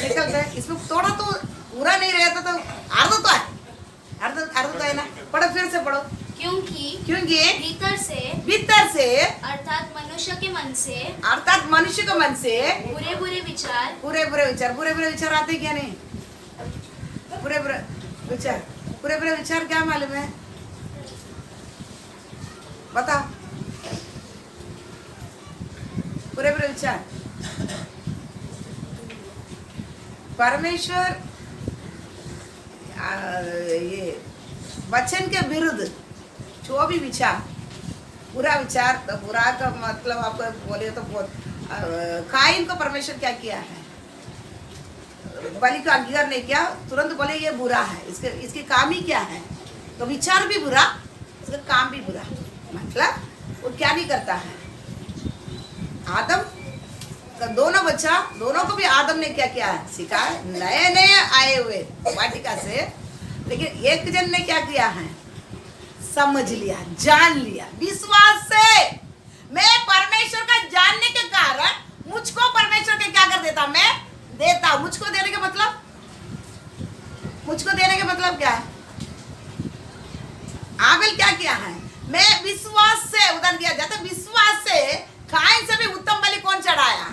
निकलता है। इसमें थोड़ा तो पूरा नहीं रहता, तो अर्ध तो है ना। पढ़ो, फिर से पढ़ो। क्योंकि भीतर से अर्थात मनुष्य के मन से बुरे बुरे विचार आते क्या नहीं? बुरे विचार क्या मालूम है? बता। बुरे विचार परमेश्वर ये वचन के विरुद्ध जो भी विचार, बुरा विचार, तो बुरा का मतलब आपको बोले तो बहुत काइन को परमेश्वर क्या किया है? बलि का अंगीकार नहीं किया, तुरंत बोले ये बुरा है। इसके काम ही क्या है? तो विचार भी बुरा, इसका काम भी बुरा। मतलब वो क्या नहीं करता है? आदम का दोनों को भी आदम ने क्या किया है? सिखाया। नए आए हुए वाटिका से, लेकिन एक जन ने क्या किया है? समझ लिया, जान लिया, विश्वास से। मैं परमेश्वर का जानने के कारण मुझको परमेश्वर के क्या कर देता? मैं देता। मुझको देने का मतलब क्या है? आबेल क्या किया है? मैं विश्वास से, उदाहरण दिया जाता, विश्वास से काइन से भी उत्तम बलि कौन चढ़ाया?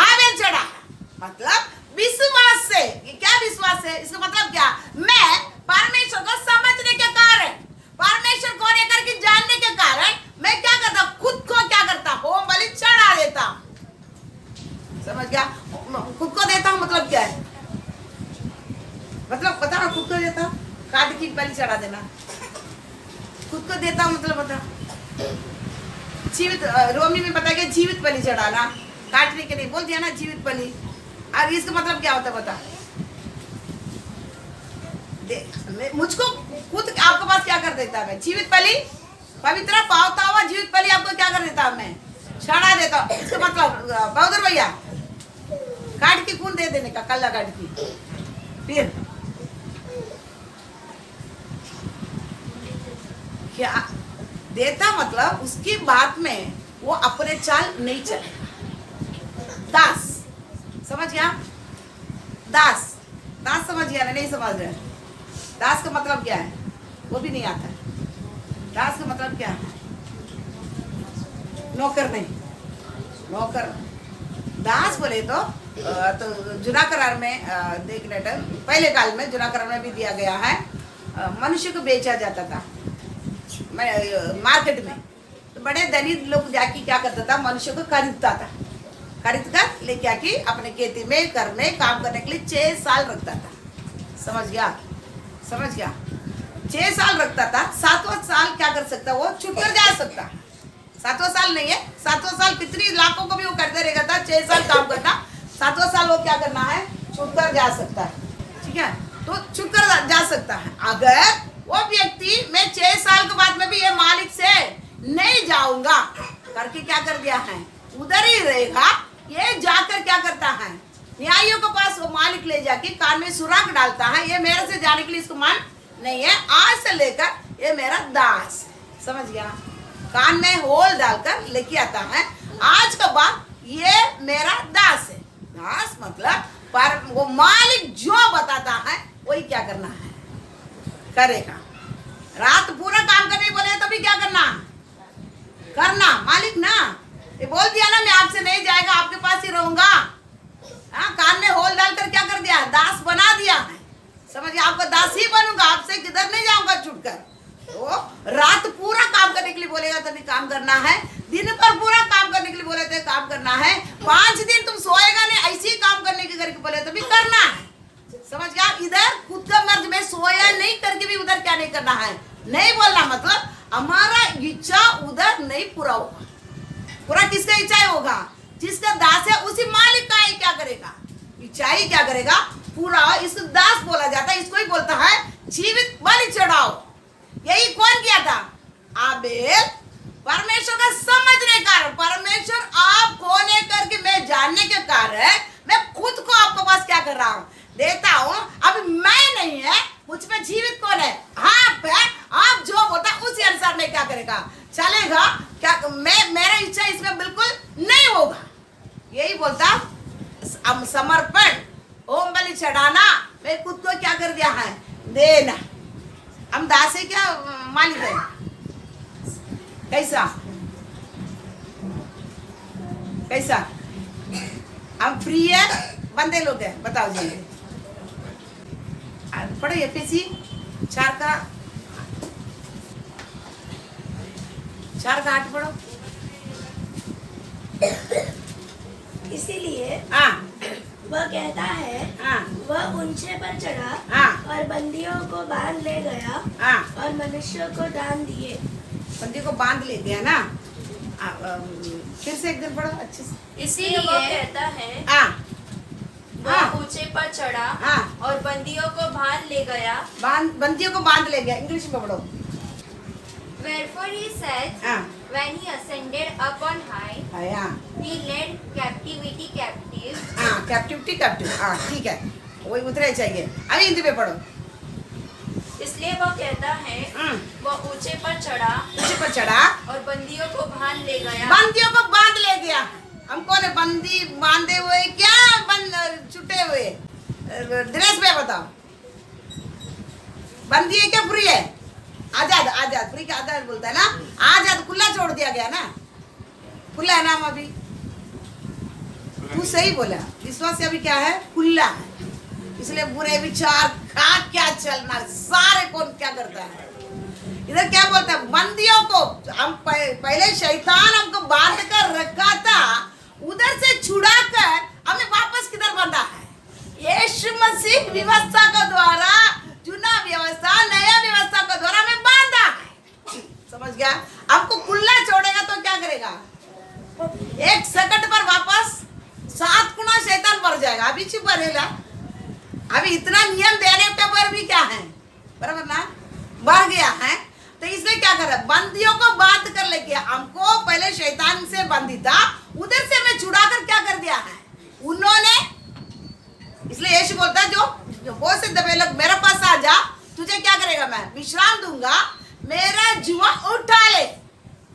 आबेल चढ़ाया। मतलब विश्वास से। ये क्या विश्वास है? इसका मतलब क्या? मैं परमेश्वर को समझने के कारण, परमेश्वर को लेकर के जानने के कारण मैं क्या करता? खुद को क्या करता? होम बलि चढ़ा देता। समझ गया? खुद को देता हूं मतलब क्या है? मतलब पता ना, खुद को देता, काट की बलि चढ़ा देना। खुद को देता हूं मतलब बता, जीवित, रोमी में बताया गया जीवित बलि चढ़ाना, काटने के नहीं बोल दिया ना, जीवित बलि। और इसका मतलब क्या होता बता? मुझको खुद आपके पास क्या कर देता मैं? जीवित बलि, पवित्र पावता हुआ जीवित बलि आपको क्या कर देता मैं? चढ़ा देता। इसका मतलब बहादुर भैया, काट की खून दे देने का, कल्ला काट की। फिर क्या देता? मतलब उसकी बात में वो अपने चाल नहीं चलेगा। दास, समझ गया? दास समझ गया ना? नहीं समझ रहे? दास का मतलब क्या है? वो भी नहीं आता है। दास का मतलब क्या है? नौकर नहीं, नौकर। दास बोले तो जुना करार में देख लेटर, पहले काल में जुना करार में भी दिया गया है। मनुष्य को बेचा जाता था मार्केट में, तो बड़े धनी लोग जाके क्या करता था? मनुष्य को खरीदता था, खरीद कर लेके आके अपने खेती में, घर में काम करने के लिए 6 साल रखता था। समझ गया? 6 साल रखता था। 7वां साल क्या कर सकता? वो छूट कर जा सकता। 7वां साल नहीं है, 7वां साल कितनी लाखों को भी वो करते रहेगा था। 6 साल काम करना, 7वां साल वो क्या करना है? छूट कर जा सकता है। ठीक है, तो छूट कर जा सकता है। अगर वो व्यक्ति मैं 6 साल के बाद में भी ये मालिक से नहीं जाऊंगा करके क्या कर दिया है? उधर ही रहेगा। ये जाकर क्या करता है? न्यायियों के पास वो मालिक ले जाके कान में सुराख डालता है। ये मेरे से जाने के लिए इसको मन नहीं है, आज से लेकर ये मेरा दास। समझ गया? कान में होल डालकर लेके आता है, आज के बाद ये मेरा दास है। दास मतलब पर वो मालिक जो बताता है वही क्या करना है? करेगा। रात पूरा काम करने बोले तो भी क्या करना? मालिक ना, ये बोल दिया ना मैं आपसे नहीं जाएगा, आपके पास ही रहूंगा। कान में होल डालकर क्या कर दिया? दास बना दिया है। समझिए? आपका दास ही बनूंगा, आपसे किधर नहीं जाऊंगा छूटकर। तो रात पूरा काम करने के लिए बोलेगा तो भी काम करना है, दिन पर पूरा काम करने के लिए बोले तो काम करना है, 5 दिन तुम सोएगा नहीं, ऐसे ही काम करने के करके बोले तो भी करना है। समझ गया? इधर खुद का मर्ज में सोया नहीं करके भी उधर क्या नहीं करना है? नहीं बोलना। मतलब हमारा इच्छा उधर नहीं पूरा होगा। पूरा किसका इच्छा होगा? जिसका दास है उसी मालिक का ही क्या करेगा? इच्छा ही क्या करेगा? पूरा। इसको दास बोला जाता है। इसको ही बोलता है जीवित बलि चढ़ाओ। यही कौन किया था? आबेल। परमेश्वर का समझने के कारण, परमेश्वर आप कौन है करके मैं जानने के कारण मैं खुद को आपके पास क्या कर रहा हूँ? देता हूँ। अब मैं नहीं है, मुझ में जीवित कौन है? आप है। आप जो बोलता उसी अनुसार मैं क्या करेगा? चलेगा। क्या मेरा इच्छा इसमें बिल्कुल नहीं होगा। यही बोलता समर्पण, होम बलि चढ़ाना। मैं खुद को क्या कर दिया है? देना। हम दास है क्या मालिक है? कैसा कैसा? हम फ्री है बंदे लोग हैं? बताओ जी। पढ़ो एफएसी 4 का 8 पढ़ो। इसीलिए हाँ वह कहता है, हाँ वह ऊंचे पर चढ़ा हाँ और बंदियों को बांध ले गया हाँ, और मनुष्यों को दान दिए। बंदी को बांध ले गया ना। फिर से एक दिन पढ़ो अच्छे से। इसीलिए वो कहता है, हाँ वह ऊंचे पर चढ़ा हाँ, और बंदियों को बांध ले गया। बंदियों को बांध ले गया। इंग्लिश में पढ़ो। Wherefore he said, हाँ when he ascended up on high, हाँ he led captivity captive. हाँ, कैप्टिविटी कैप्टिव। हाँ ठीक है, वही उतरे चाहिए। अभी हिंदी में पढ़ो। इसलिए वो कहता है, वह ऊंचे पर चढ़ा ऊंचे पर चढ़ा और बंदियों को बांध ले गया। बंदियों को बांध ले गया। हमको ने बंदी बांधे हुए क्या छुटे हुए ड्रेस पे बताओ। बंदी है क्या फ्री है? आजाद। आजाद फ्री का आजाद बोलता है ना। आजाद खुला छोड़ दिया गया ना। खुला है नाम अभी। तू सही बोला। विश्वास अभी क्या है? खुला है। इसलिए बुरे विचार का क्या चलना, सारे कौन क्या करता है। इधर क्या बोलता है? बंदियों को हम पहले शैतान हमको बांध कर रखा था, उधर से छुड़ाकर हमें वापस किधर बांधा है? यीशु मसीह व्यवस्था के द्वारा, चुना व्यवस्था, नया व्यवस्था के द्वारा हमें बांधा है। समझ गया? हमको खुला छोड़ेगा तो क्या करेगा? एक सेकंड पर वापस 7 गुना शैतान बढ़ जाएगा। अभी चुप रहेगा। अभी इतना नियम देने के पर भी क्या है, बराबर ना, बढ़ गया है। तो इसने क्या करा? बंदियों को बांध कर ले गया। हमको पहले शैतान से बंदी था, उधर से मैं छुड़ाकर क्या कर दिया है उन्होंने। इसलिए यीशु बोलता है, जो बहुत से दबे लोग मेरे पास आ जा, तुझे क्या करेगा? मैं विश्राम दूंगा, मेरा जुआ उठा ले।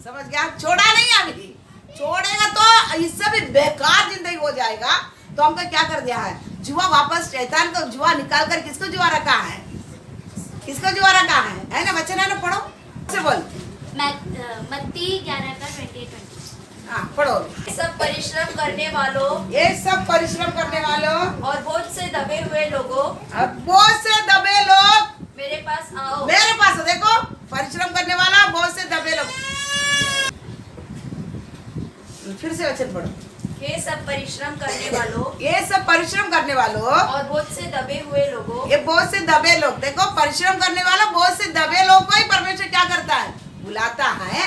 समझ गया? छोड़ा नहीं। अभी छोड़ेगा तो इससे भी बेकार जिंदगी हो जाएगा। तो हमको क्या कर दिया है? जुआ वापस, शैतान को जुआ निकाल कर किसको जुआ रखा है? किसको जुआ रखा है ना? बच्चे ना पढ़ो से बोल। मत्ती 11 का 28-20। हाँ पढ़ो। ये सब परिश्रम करने वालों ये सब परिश्रम करने वालों और बहुत से दबे हुए लोगों, बहुत से दबे लोग मेरे पास आओ। मेरे पास। देखो, परिश्रम करने वाला, बहुत से दबे लोग। फिर से वचन पढ़ो। ये सब परिश्रम करने वालों ये सब परिश्रम करने वालों और बहुत से दबे हुए लोगों, ये बहुत से दबे लोग। देखो, परिश्रम करने वाला, बहुत से दबे लोग को ही परमेश्वर क्या करता है? बुलाता है।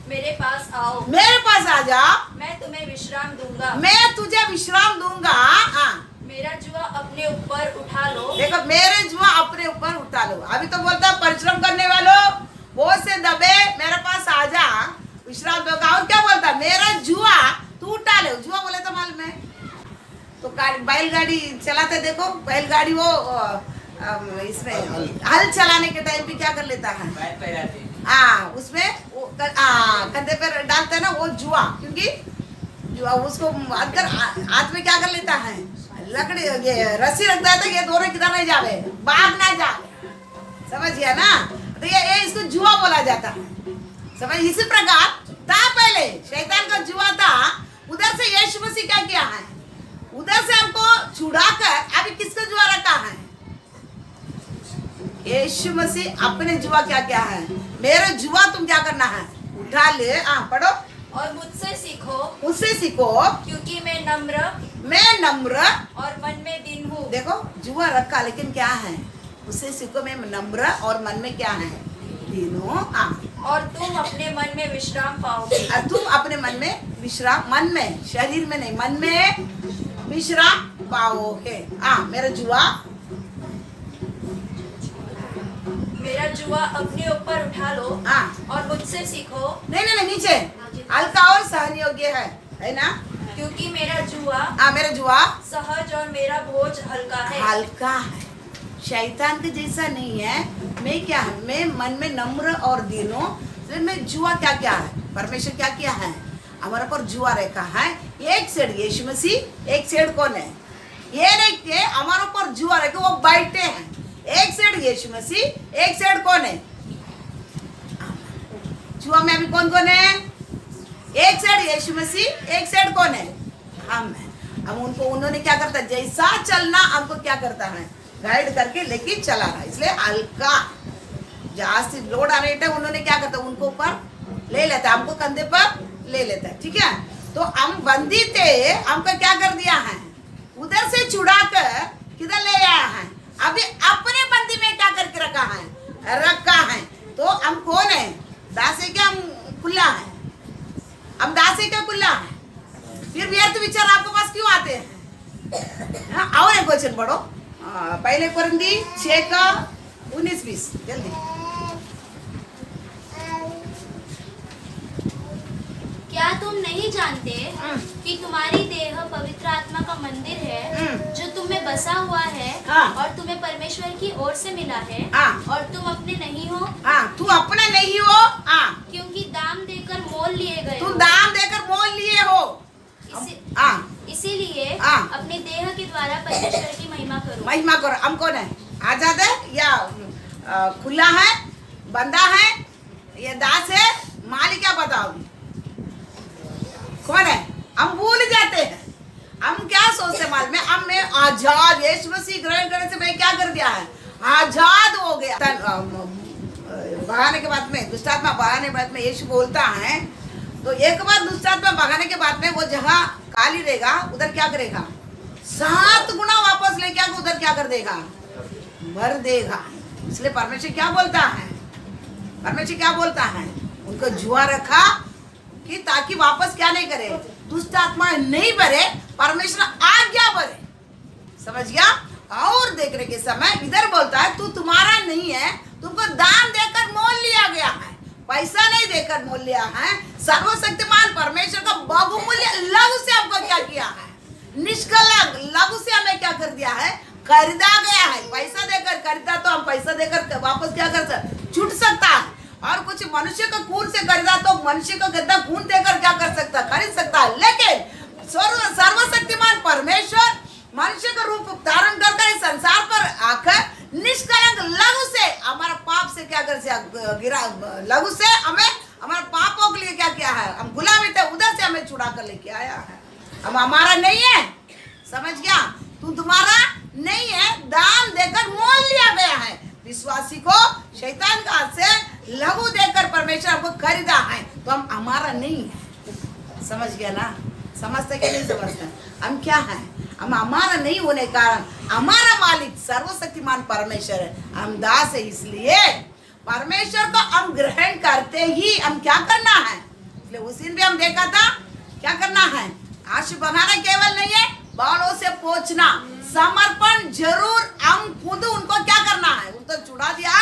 मेरे पास आओ, मेरे पास आ जा, मैं तुम्हें विश्राम दूंगा। मैं तुझे विश्राम दूंगा। मेरा जुआ अपने ऊपर उठा लो। देखो, मेरे जुआ अपने ऊपर उठा लो। अभी तो बोलता परिश्रम करने वालों, बहुत से दबे, मेरे पास आ जा, विश्राम दूंगा। और क्या बोलता? मेरा जुआ तू उठा ले। जुआ बोले तो मालूम है, तो बैलगाड़ी चलाते देखो, बैलगाड़ी वो इसमें हल चलाने के टाइम पे क्या कर लेता है? उसमें वो कंधे पर डालते हैं ना, वो जुआ। क्योंकि जुआ उसको अंदर हाथ में क्या कर लेता है? लकड़ी, ये रस्सी रखता है, तो ये दोनों किधर नहीं जावे, भाग ना जावे। समझ गया ना? तो ये इसको जुआ बोला जाता है। समझ? इसी प्रकार था पहले शैतान का जुआ था। उधर से यीशु मसीह क्या किया है? उधर से हमको छुड़ाकर अभी किसको जुआ रखा है? यीशु मसीह अपने जुआ क्या क्या है? मेरे जुआ तुम क्या करना है? उठा ले। पढ़ो। और मुझसे सीखो, मुझसे सीखो, क्योंकि मैं नम्र और मन में दीन हूँ। देखो, जुआ रखा, लेकिन क्या है? मुझसे सीखो, मैं नम्र और मन में क्या है? दीनो। और तुम अपने मन में विश्राम पाओगे। तुम अपने मन में विश्राम, मन में, शरीर में नहीं, मन में विश्राम पाओगे। मेरा जुआ अपने ऊपर उठा लो और मुझसे सीखो। नहीं, नीचे हल्का और सहन योग्य है ना? क्योंकि मेरा जुआ सहज और मेरा बोझ हल्का है। हल्का है, शैतान के जैसा नहीं है। मैं क्या है? मैं मन में नम्र और दीनो। मैं जुआ क्या क्या है? परमेश्वर क्या किया है? हमारे पर जुआ रखा है। एक साइड यीशु मसीह, एक साइड कौन है? ये नहीं के हमारे ऊपर जुआ रखे, वो बैठे हैं। एक साइड यीशु मसीह, एक साइड कौन है? जुआ में अभी कौन कौन है? एक साइड यीशु मसीह, एक साइड कौन है? हम हैं। हम उनको, उन्होंने क्या करता है, जैसा चलना हमको क्या करता है, गाइड करके लेके चला रहा है। इसलिए हल्का जास्ती लोड आ रही है, उन्होंने क्या करता है, उनको ऊपर ले लेता है, हमको कंधे पर ले लेता है। ठीक है, तो हम बंदी थे, हमको क्या कर दिया है, उधर से छुड़ा कर किधर ले आया है, अभी अपने बंदी में क्या करके रखा है। तो हम कौन है? दास है क्या? हम खुला है? हम दास है क्या खुला है? फिर व्यर्थ विचार आपके पास क्यों आते हैं? हाँ, और एक क्वेश्चन पढ़ो, पहले कुरिन्थी 6:19-20 जल्दी। क्या तुम नहीं जानते कि तुम्हारी देह पवित्र आत्मा का मंदिर है जो तुम में बसा हुआ है और तुम्हें परमेश्वर की ओर से मिला है और तुम अपने नहीं हो? तू अपने नहीं हो, क्योंकि दाम देकर मोल लिए गए तुम हो। दाम देकर मोल लिए हो। इसीलिए अपने देह के द्वारा परमेश्वर की महिमा करो। महिमा करो। हम कौन है? आजाद है या खुला है, बंदा है, ये दास है, मालिक? क्या बताओगी कौन है? हम भूल जाते हैं, हम क्या सोचते हैं मालूम है, हम में आजाद, यीशु मसीह ग्रहण करने से मैं क्या कर दिया है, आजाद हो गया। भगाने के बाद में, दुष्टात्मा भगाने के बाद में यीशु बोलता है, तो एक बार दुष्टात्मा भगाने के बाद में वो जगह खाली रहेगा, उधर क्या करेगा, 7 गुना वापस लेके आकर उधर क्या कर देगा, भर देगा। इसलिए परमेश्वर क्या बोलता है, परमेश्वर क्या बोलता है, उनको जुआ रखा कि ताकि वापस क्या नहीं करे, दुष्ट आत्मा नहीं भरे, परमेश्वर आज्ञा भरे। समझ गया? और देखने के समय इधर बोलता है, तू तुम्हारा नहीं है, तुमको दान देकर मोल लिया गया है, पैसा नहीं देकर मोल लिया है। सर्वशक्तिमान परमेश्वर का बहुमूल्य लहू से हमको क्या किया है, निष्कलंक लहू से हमें क्या कर दिया है, खरीदा गया है। पैसा देकर खरीदा तो हम पैसा देकर वापस क्या कर सकते, छूट सकता है। और कुछ मनुष्य का खून से खरीदा तो मनुष्य को गद्दा खून देकर क्या कर सकता, खरीद सकता है। लेकिन सर्वशक्तिमान परमेश्वर मनुष्य का रूप धारण कर इस संसार पर आकर निष्कलंक लहू से हमारा पाप से क्या कर गिरा, लहू से हमें हमारे पापों के लिए क्या किया है, हम गुलामी थे, उधर से हमें छुड़ा कर लेके आया है। हम हमारा नहीं है, समझ गया? तू तुम्हारा नहीं है, दाम देकर मोल लिया गया है। विश्वासी को शैतान का हाथ से लहू देकर परमेश्वर हमको खरीदा है, तो हम हमारा नहीं है। समझ गया ना? समझते कि नहीं समझते? हम क्या है, हम हमारा नहीं होने के कारण हमारा मालिक सर्वशक्तिमान परमेश्वर है, हम दास है। इसलिए परमेश्वर को हम ग्रहण करते ही हम क्या करना है, इसलिए उस दिन भी हम देखा था क्या करना है, आंसू बहाना केवल नहीं है, बालों से पोंछना, समर्पण जरूर। हम खुद उनको क्या करना है, उनको छुड़ा दिया,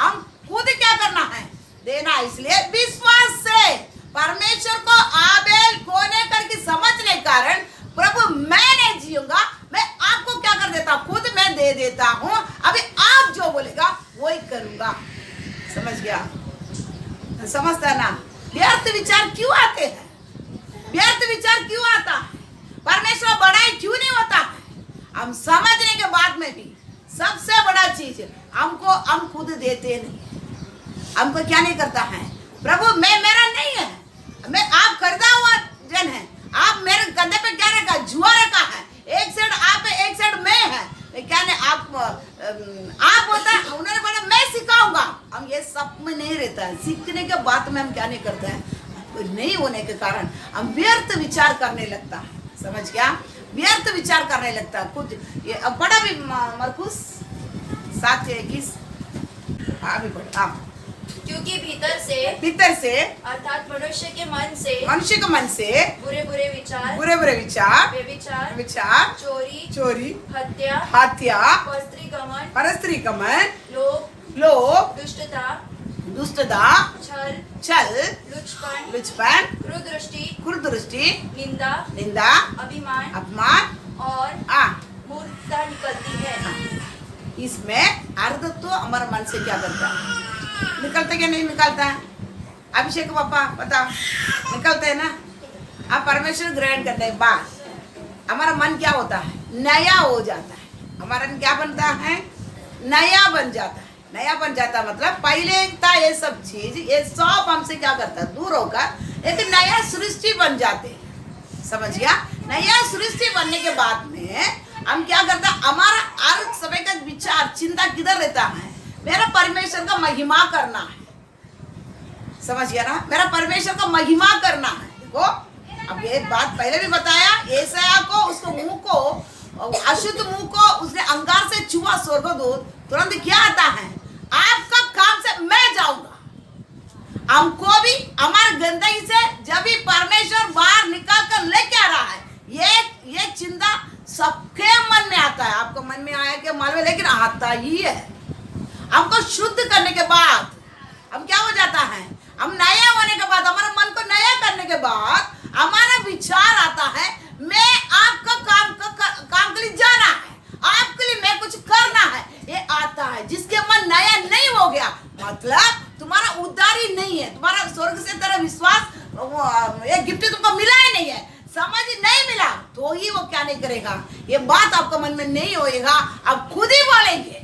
हम खुद क्या करना है, देना। इसलिए विश्वास से परमेश्वर को आबेल कोने करके समझने कारण प्रभु मैं नहीं जीऊंगा, मैं आपको क्या कर देता, खुद मैं दे देता हूँ, अभी आप जो बोलेगा वही करूंगा। समझ गया? समझता ना? व्यर्थ विचार क्यों आते हैं, व्यर्थ विचार क्यों आता है, परमेश्वर बड़ाई क्यों नहीं होता है? हम समझने के बाद में भी सबसे बड़ा चीज हमको, हम खुद देते नहीं। हमको क्या नहीं करता है, प्रभु मैं मेरा नहीं है, मैं आप खरीदा हुआ जन है, आप मेरे कंधे पे क्या रखा, जुआ रखा है, एक साइड आप है, एक साइड मैं है, क्या नहीं आप होता है, उन्होंने बोला मैं सिखाऊंगा। हम ये सब में नहीं रहता है, सीखने के बाद में हम क्या नहीं करते हैं, नहीं होने के कारण हम व्यर्थ विचार करने लगता है। समझ गया? व्यर्थ विचार करने लगता है खुद। ये अब पढ़ा भी मरकुस 7:21 आगे पढ़ा। क्योंकि भीतर से अर्थात मनुष्य के मन से बुरे बुरे विचार, व्यभिचार, चोरी, हत्या, परस्त्री गमन, लोभ, दुष्टता, छल, लुचपन, क्रूरदृष्टि, निंदा, अपमान और मूर्खता निकलती है। इसमें अर्ध तो हमारा मन से क्या करता है, निकलता क्या नहीं निकलता है? अभिषेक पापा पता निकलते है ना? आप परमेश्वर ग्रहण करने के बाद हमारा मन क्या होता है, नया हो जाता है। हमारा मन क्या बनता है, नया बन जाता है। नया बन जाता मतलब पहले था ये सब चीज, ये सब हमसे क्या करता है दूर होकर एक नया सृष्टि बन जाते हैं। समझ गया? नया सृष्टि बनने के बाद में हम क्या करता है, हमारा हर समय का विचार चिंता किधर रहता है, मेरा परमेश्वर का महिमा करना है। समझ गया ना? मेरा परमेश्वर का महिमा करना है। देखो अब ये बात पहले भी बताया, यशायाह को उसको मुंह को अशुद्ध मुंह को उसने अंगार से छुआ स्वर्गदूत, तुरंत क्या आता है, आपका काम से मैं जाऊंगा। हमको भी हमारे गंदगी से जब भी परमेश्वर बाहर निकाल कर लेके आ रहा है, ये चिंता सबके मन में आता है। आपको मन में आया कि मालूम है, लेकिन आता ही है। हमको शुद्ध करने के बाद हम क्या हो जाता है, हम नया होने के बाद, हमारे मन को नया करने के बाद हमारा विचार आता है, मैं आपका काम के लिए जाना है, आपके लिए मैं कुछ करना है, ये आता है। जिसके मन नया नहीं हो गया मतलब तुम्हारा उद्धार ही नहीं है, तुम्हारा स्वर्ग से तेरा विश्वास ये गिफ्ट तुमको मिला ही नहीं है, समझ नहीं मिला, तो ही वो क्या नहीं करेगा, ये बात आपको मन में नहीं होएगा, आप खुद ही बोलेंगे।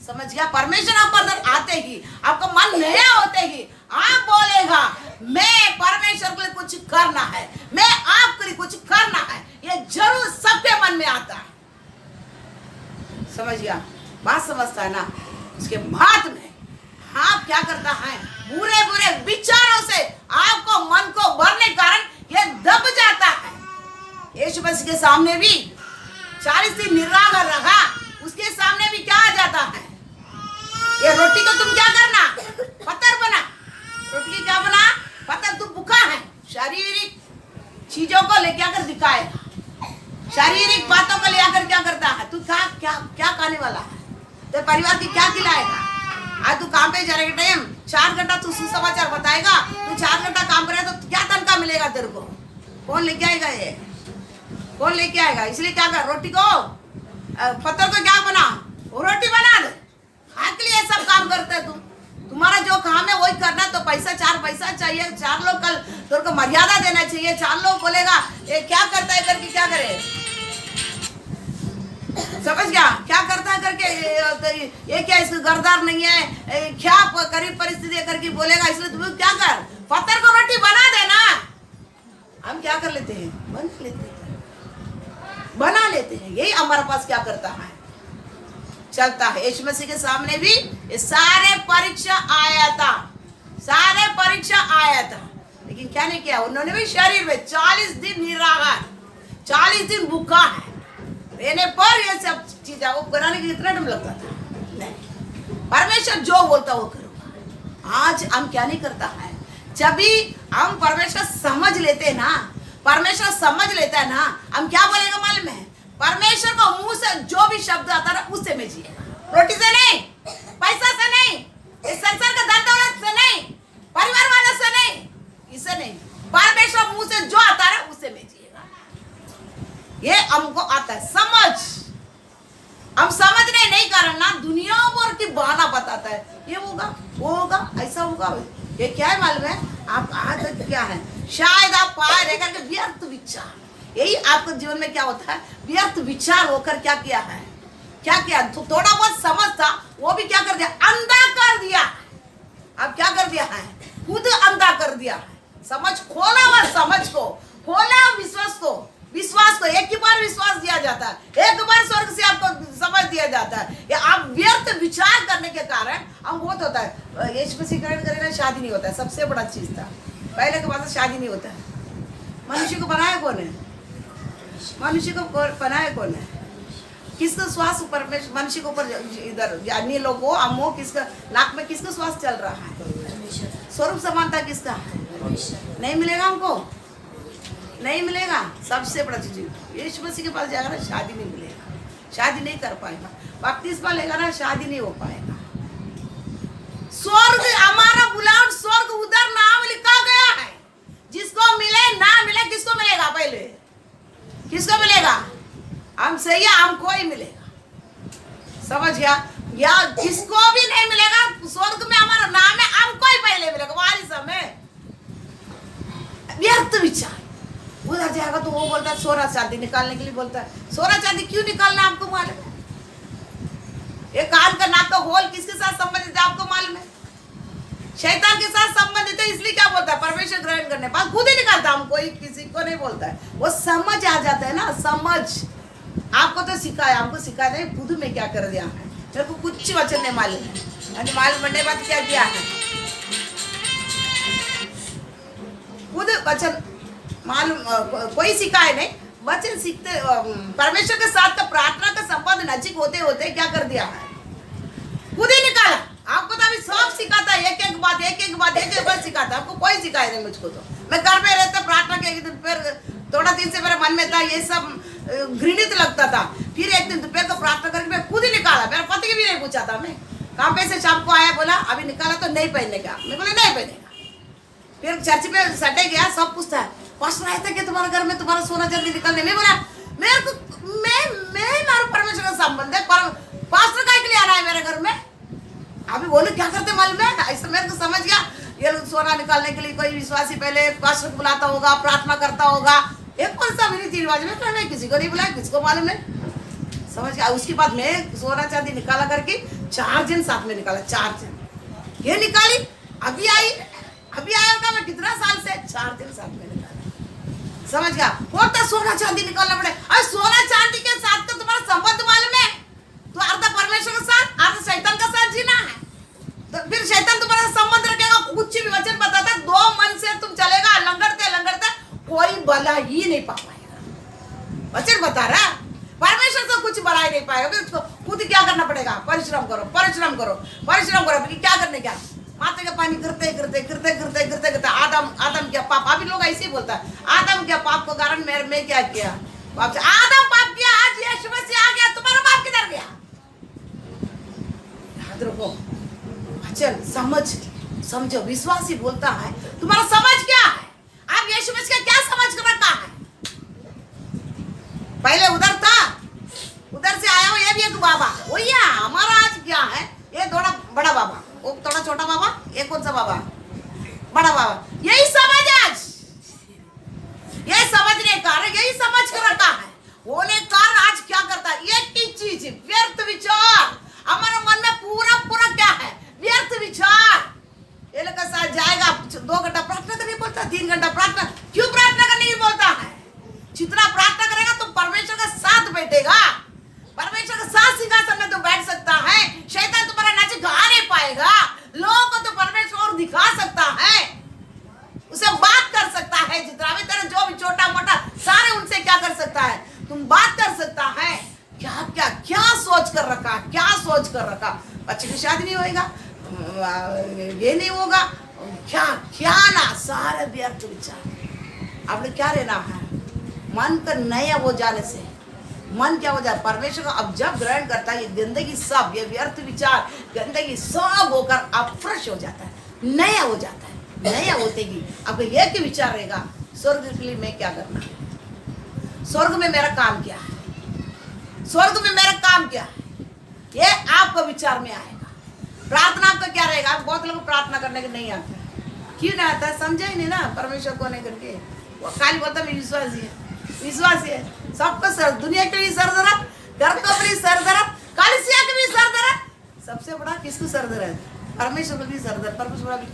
समझ गया? परमेश्वर आप अंदर आते ही, आपका मन नया होते ही आप बोलेगा, मैं परमेश्वर के लिए कुछ करना है, मैं आपके लिए कुछ करना है, ये जरूर सबके मन में आता है। समझ गया? बात समझता है ना? उसके बाद में आप क्या करता है, बुरे बुरे विचारों से आपको मन को भरने के कारण ये दब जाता है। यीशु मसीह के सामने भी 40 दिन निराहार रहा, उसके सामने भी क्या आ जाता है, ये रोटी को तुम क्या करना, पत्थर बना, रोटी की क्या बना, पत्थर, तू भूखा है, शारीरिक चीजों को लेके आकर दिखाएगा, शारीरिक बातों को ले आकर क्या करता है, तू क्या क्या क्या खाने वाला है, तो परिवार की क्या खिलाएगा। आज तू काम पे जाने के टाइम 4 घंटा तू सुसमाचार बताएगा, तू 4 घंटा काम करे तो क्या तनख्वाह मिलेगा तेरे को, कौन लेके आएगा, ये कौन लेके आएगा। इसलिए क्या कर, रोटी को पत्थर को क्या बना, वो रोटी बना दे, हाथ के लिए सब काम करते हैं तुम, तुम्हारा जो काम है वही करना, तो पैसा 4 पैसा चाहिए, 4 लोग कल तेरे को मर्यादा देना चाहिए, 4 लोग बोलेगा ये क्या करता है करके क्या करे, समझ गया, क्या करता है करके ये क्या इसको गर्दार नहीं है, क्या करीब परिस्थिति है करके बोलेगा, इसलिए तुम क्या कर, पत्थर को रोटी बना देना। हम क्या कर लेते हैं, बना लेते हैं, यही हमारे पास क्या करता है, चलता है। यीशु मसीह के सामने भी ये सारे परीक्षा आया था, सारे परीक्षा आया था, लेकिन क्या नहीं किया उन्होंने भी, शरीर में 40 दिन निराहार, 40 दिन भूखा है, रहने पर ये सब चीजें वो बनाने के कितना टाइम लगता था, नहीं, परमेश्वर जो बोलता वो करो। आज हम क्या नहीं करता है, जब भी हम परमेश्वर समझ लेते हैं ना, परमेश्वर समझ लेता है ना, हम क्या बोलेगा मालूम है, परमेश्वर को मुंह से जो भी शब्द आता है उससे में जिएगा, रोटी से नहीं, पैसा से नहीं, इस संसार का धन दौलत से नहीं, परिवार वालों से नहीं, इससे नहीं, परमेश्वर मुंह से जो आता है उससे में जिएगा। ये हमको आता है समझ, हम समझने नहीं कारण ना दुनिया भर की बहाना बताता है, ये होगा वो होगा ऐसा होगा, ये क्या है मालूम है, आप आज क्या है, शायद आप पाए रह करके व्यर्थ विचार, यही आपको जीवन में क्या होता है, व्यर्थ विचार होकर क्या किया है, क्या किया, तो थोड़ा बहुत समझ था वो भी क्या कर दिया, अंधा कर दिया। अब क्या कर दिया है, खुद अंधा कर दिया है, समझ खोला हुआ, समझ को खोला, विश्वास को एक ही बार विश्वास दिया जाता है, एक बार स्वर्ग से आपको समझ दिया जाता है, या आप व्यर्थ विचार करने के कारण हम बहुत होता है, यीशु मसीह करेगा शादी नहीं होता है, सबसे बड़ा चीज था, पहले के बाद शादी नहीं होता है। मनुष्य को बनाया कौन है, मनुष्य को बनाया कौन है, किसका श्वास ऊपर में मनुष्य के ऊपर, इधर अन्य लोगों अमो किसका नाक में किसका श्वास चल रहा है, स्वरूप समानता किसका है, नहीं मिलेगा हमको, नहीं मिलेगा। सबसे बड़ा चीज यीशु मसीह के पास जाएगा ना, शादी नहीं मिलेगा, शादी नहीं कर पाएगा, बपतिस्मा लेगा ना, शादी नहीं हो पाएगा। स्वर्ग हमारा बुलाव, स्वर्ग उधर नाम लिखा गया है, जिसको मिले ना मिले, किसको मिलेगा, पहले किसको मिलेगा, हम सही है, हमको ही मिलेगा, समझ गया, या जिसको भी नहीं मिलेगा स्वर्ग में हमारा नाम है, हमको ही पहले मिलेगा, वारिस हमें। व्यर्थ विचार, उधर जाएगा तो वो बोलता है सोना चांदी निकालने के लिए बोलता है, सोना चांदी क्यों निकालना आपको मालूम है, ये कान का नाक का होल किसके साथ संबंधित, शैतान के साथ संबंधित है, इसलिए क्या बोलता है, परमेश्वर ग्रहण करने पास खुद ही निकालता, हम कोई किसी को नहीं बोलता है, वो समझ आ जाता है ना, समझ। आपको तो सिखाया, हमको सिखाया नहीं, खुद में क्या कर दिया है, मेरे को कुछ वचन नहीं मालूम है, मालूम पड़ने बाद क्या किया है, खुद वचन मालूम, कोई सिखाए नहीं, वचन सीखते, परमेश्वर के साथ का प्रार्थना का संबंध नजीक होते होते क्या कर दिया है, खुद ही निकाला। आपको तो अभी सब सिखाता है, एक एक बात सिखाता, आपको कोई सिखाया नहीं मुझको तो। मैं घर में रहता प्रार्थना के, एक दिन फिर थोड़ा दिन से मेरे मन में था ये सब घृणित लगता था, फिर एक दिन दोपहर को प्रार्थना करके मैं खुद ही निकाला, मेरे पति के भी नहीं पूछा था, मैं काम पे से शाम को आया, बोला अभी निकाला तो नहीं पहनने का, मैं बोला नहीं पहनेगा। फिर चर्च पे सटे गया, सब पूछता है पास्टर आया था कि तुम्हारे घर में तुम्हारा सोना चांदी निकलने, मैं बोला मेरे को मैं परमेश्वर का संबंध है, पास्टर का के लिए आना है मेरे घर में। अभी बोले क्या करते मालूम है, ऐसा मेरे को समझ गया, ये लोग सोना निकालने के लिए कोई विश्वासी पहले पास्टर को बुलाता होगा, प्रार्थना करता होगा, एक कौन सा रीति रिवाज में, मैं किसी को नहीं बुलाया, किसको मालूम नहीं, समझ गया। उसके बाद मैं सोना चांदी निकाला करके 4 दिन साथ में निकाला, 4 दिन ये निकाली, अभी आया होगा, मैं कितना साल से 4 दिन साथ में निकाला, समझ गया। और तो सोना चांदी निकालना पड़े, और सोना चांदी के साथ तो तुम्हारा संबंध मालूम है, तो अर्ध परमेश्वर के साथ अर्ध शैतान के साथ जीना है, तो फिर शैतान तुम्हारा संबंध रखेगा, कुछ भी वचन बताता, 2 मन से तुम चलेगा, लंगड़ते कोई भला ही नहीं पा पाएगा, वचन बता रहा, परमेश्वर तो कुछ भला ही नहीं पाएगा, खुद क्या करना पड़ेगा, परिश्रम करो, क्या करने क्या, माथे का पानी करते आदम क्या पाप, अभी लोग ऐसे ही बोलता है, आदम क्या पाप के कारण मैं क्या किया, आदम पाप किया, आज यीशु मसीह आ गया, तुम्हारा पाप किधर गया, याद रखो, वचन समझो, विश्वासी बोलता है तुम्हारा समझ क्या है, आप यीशु मसीह का क्या समझ कर रखा है, पहले उधर था, उधर से आया हो, ये भी एक बाबा, वो ये हमारा आज क्या है, ये थोड़ा बड़ा बाबा, वो थोड़ा छोटा बाबा, ये कौन सा बाबा, बड़ा बाबा, यही समझ आज, यही समझने कारण, यही समझ कर रखा है, होने कारण आज क्या करता है, एक ही चीज, व्यर्थ विचार, हमारे मन में पूरा क्या है, व्यर्थ विचार, ये लोग साथ जाएगा, 2 घंटा प्रार्थना करने बोलता, 3 घंटा प्रार्थना, क्यों प्रार्थना करने की बोलता है, जितना प्रार्थना करेगा तो परमेश्वर के साथ बैठेगा, परमेश्वर के साथ सिंहासन में तो बैठ सकता है, शैतान तुम्हारा नजदीक आ नहीं पाएगा, लोगों को तो परमेश्वर और दिखा सकता है, उसे बात कर सकता है, जितना भी तेरा जो भी छोटा मोटा सारे उनसे क्या कर सकता है, तुम बात कर सकता है, क्या सोच कर रखा, बच्चे की शादी नहीं होएगा, ये नहीं होगा, क्या ना, सारे व्यर्थ विचार। अब क्या रहना है, मन का नया हो जाने से मन क्या हो जाए, परमेश्वर को अब जब ग्रहण करता है, ये गंदगी सब, ये व्यर्थ विचार, गंदगी सब होकर अब फ्रेश हो जाता है, नया हो जाता है, नया होते ही अब एक ही विचार रहेगा, स्वर्ग के लिए मैं क्या करना है, स्वर्ग में मेरा काम क्या है, स्वर्ग में मेरा काम क्या है, ये आपको विचार में आएगा। प्रार्थना आपका क्या रहेगा, बहुत लोग प्रार्थना करने के नहीं आता, क्यों नहीं आता, समझा ही नहीं ना परमेश्वर को नहीं करके, वो खाली बोलता मैं विश्वासी है, सबको सर, दुनिया के लिए सर दर्द, घर को भी सर दर्द, कलीसिया के भी सर दर्द, सबसे बड़ा किसको सर दर्द है, परमेश्वर को भी सर दर्द, परमेश्वर भी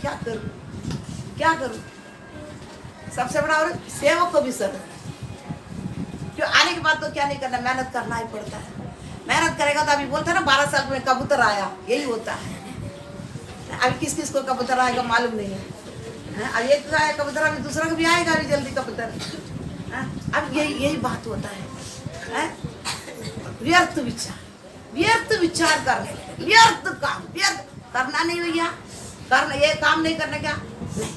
क्या करूं, सबसे बड़ा, और सेवक को भी सर दर्द, क्यों आने के बाद तो क्या नहीं करना, मेहनत करना ही पड़ता है, मेहनत करेगा तो अभी बोलते हैं ना 12 साल में कबूतर आया, यही होता है, अभी किस को कबूतर आएगा मालूम नहीं है, अब एक आया कबूतर, अभी दूसरा को भी आएगा अभी जल्दी कबूतर, अब यही बात होता है, व्यर्थ विचार करने लगे, व्यर्थ काम, व्यर्थ करना नहीं भैया, करना ये काम नहीं करने क्या नहीं,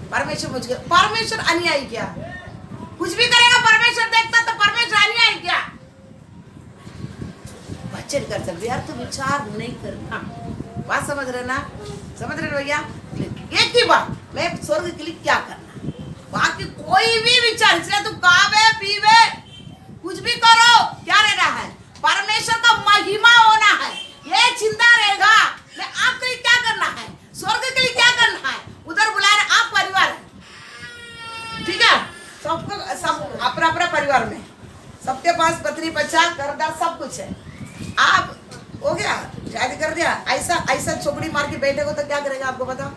परमेश्वर अनुयायी क्या, कुछ भी करेगा परमेश्वर देखता, तो परमेश्वर अनुयायी क्या, वचन कर सकते, व्यर्थ विचार नहीं करना, बात समझ रहे ना, समझ रहे भैया, एक ही बात, मैं स्वर्ग के लिए क्या करना, बाकी कोई भी विचार, इसलिए तुम खावे पीवे कुछ भी करो, क्या रहना है, परमेश्वर का महिमा होना है, ये चिंता रहेगा, मैं आपके लिए क्या करना है, स्वर्ग के लिए क्या करना है, उधर बुला रहे आप परिवार, ठीक है, सबको सब अपना परिवार में, सबके पास पत्नी बच्चा घरदार सब कुछ है, आप हो गया शादी कर दिया, ऐसा छोकरी मार के बैठे हो तो क्या करेगा आपको बताओ,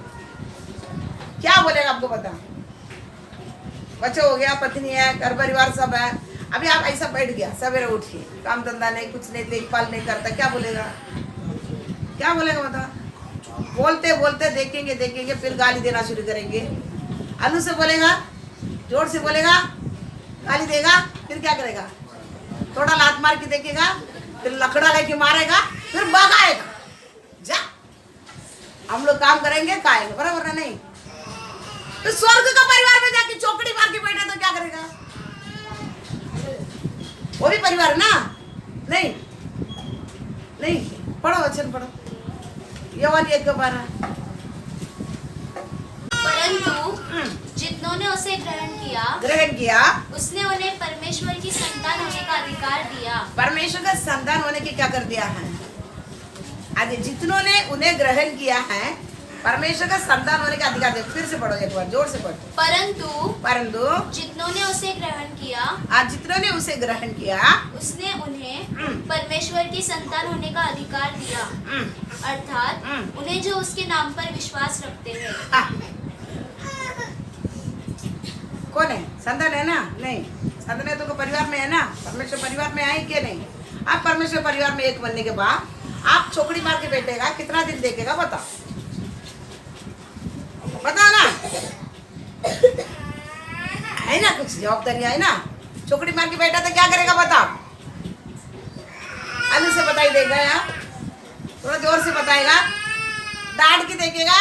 क्या बोलेगा आपको पता? बच्चा हो गया, पत्नी है, घर परिवार सब है, अभी आप ऐसा बैठ गया सवेरे उठ के, काम धंधा नहीं, कुछ नहीं, देखभाल नहीं करता, क्या बोलेगा? क्या बोलेगा बता? बोलते बोलते देखेंगे देखेंगे फिर गाली देना शुरू करेंगे। आलू से बोलेगा, जोर से बोलेगा, गाली देगा, फिर क्या करेगा? थोड़ा लात मार के देखेगा, फिर लकड़ा लेके मारेगा, फिर भगाएगा। जा, हम लोग काम करेंगे, खाएंगे, बराबर ना? नहीं तो स्वर्ग का परिवार में जाके चौकड़ी मार के बैठे तो क्या करेगा? वो भी परिवार है ना? नहीं नहीं, पढ़ो वचन पढ़ो, यौवन 1:12। परंतु जितनों ने उसे ग्रहण किया उसने उन्हें परमेश्वर की संतान होने का अधिकार दिया। परमेश्वर का संतान होने की क्या कर दिया है? आगे जितनों ने उन्हें ग्रहण किया है परमेश्वर का संतान होने का अधिकार दिया। फिर से पढ़ो एक बार, जोर से पढ़ो। परंतु जितनों ने उसे ग्रहण किया आज जितनों ने उसे ग्रहण किया उसने उन्हें परमेश्वर की संतान होने का अधिकार दिया, अर्थात उन्हें जो उसके नाम पर विश्वास रखते हैं। कौन है? संतान है ना? नहीं, संतान है तो परिवार में है ना? परमेश्वर परिवार में आए क्या? नहीं। आप परमेश्वर परिवार में एक बनने के बाद आप चौकड़ी मार के बैठेगा, कितना दिन देखेगा बता? बता ना, है ना? कुछ जवाबदारी है ना? चौकड़ी मार के बैठा तो क्या करेगा बता? आलू से बताई देगा या थोड़ा जोर से बताएगा, डांट के देखेगा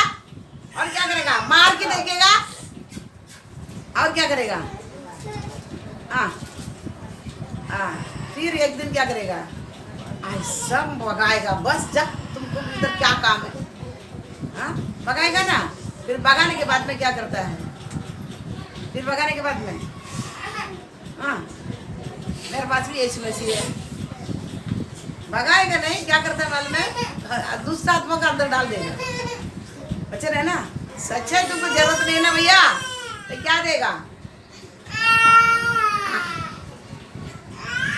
और क्या करेगा? मार के देखेगा और क्या करेगा? फिर एक दिन क्या करेगा? ऐसा भगाएगा, बस जा, तुमको इधर क्या काम है? भगाएगा ना। फिर भगाने के बाद में क्या करता है? फिर भगाने के बाद में मेरे पास भी यीशु मसीह है। भगाएगा नहीं, क्या करता है मालूम है? दूसरा आत्मा का अंदर डाल देगा। बच्चे है ना? सच है, तुमको जरूरत नहीं ना भैया, तो क्या देगा?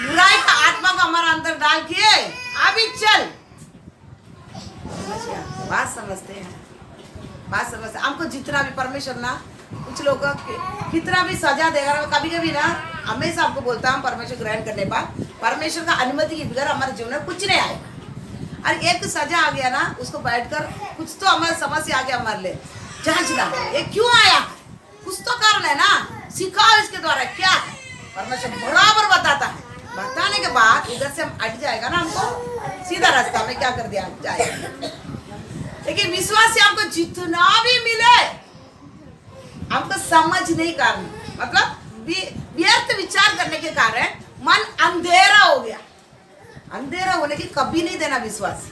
बुराई का आत्मा को हमारा अंदर डाल के अभी चल। बात समझते हैं? बात समझते? हमको जितना भी परमेश्वर ना, कुछ लोग कितना भी सजा देगा, कभी कभी ना हमेशा आपको बोलता हूँ, परमेश्वर ग्रहण करने पर परमेश्वर का अनुमति के बगैर हमारे जीवन में कुछ नहीं आएगा। और एक सजा आ गया ना, उसको बैठकर कुछ तो हमारे समस्या आ गया हमारे लिए, जांचना ये क्यों आया, कुछ तो कारण है ना, सिखाओ इसके द्वारा क्या है। परमेश्वर बराबर बताता है, बताने के बाद उधर से हम हट जाएगा ना, हमको सीधा रास्ता में क्या कर दिया जाएगा। लेकिन विश्वास से हमको जितना भी मिले हमको समझ नहीं कारण, मतलब व्यर्थ विचार करने के कारण मन अंधेरा हो गया। अंधेरा होने के कभी नहीं देना विश्वास।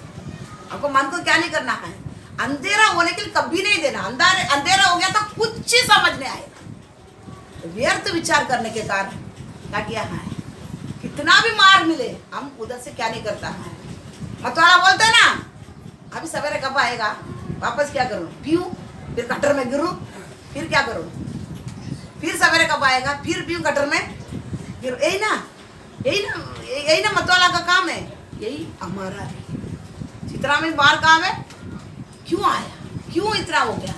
आपको मन को क्या नहीं करना है? अंधेरा होने के लिए कभी नहीं देना। अंधेरा हो गया तो कुछ ही समझ नहीं आएगा। व्यर्थ विचार करने के कारण क्या किया है? कितना भी मार मिले हम उधर से क्या नहीं करता है। मतवाला बोलते है ना, अभी सवेरे कब आएगा, वापस क्या करूं? पीऊं, फिर कटर में गिरूं, फिर क्या करूं? फिर सवेरे कब आएगा, फिर पीऊं कटर में गिरूं। यही ना मतवाला का काम है। यही हमारा है। जितना में बार काम है, क्यों आया, क्यों इतना हो गया,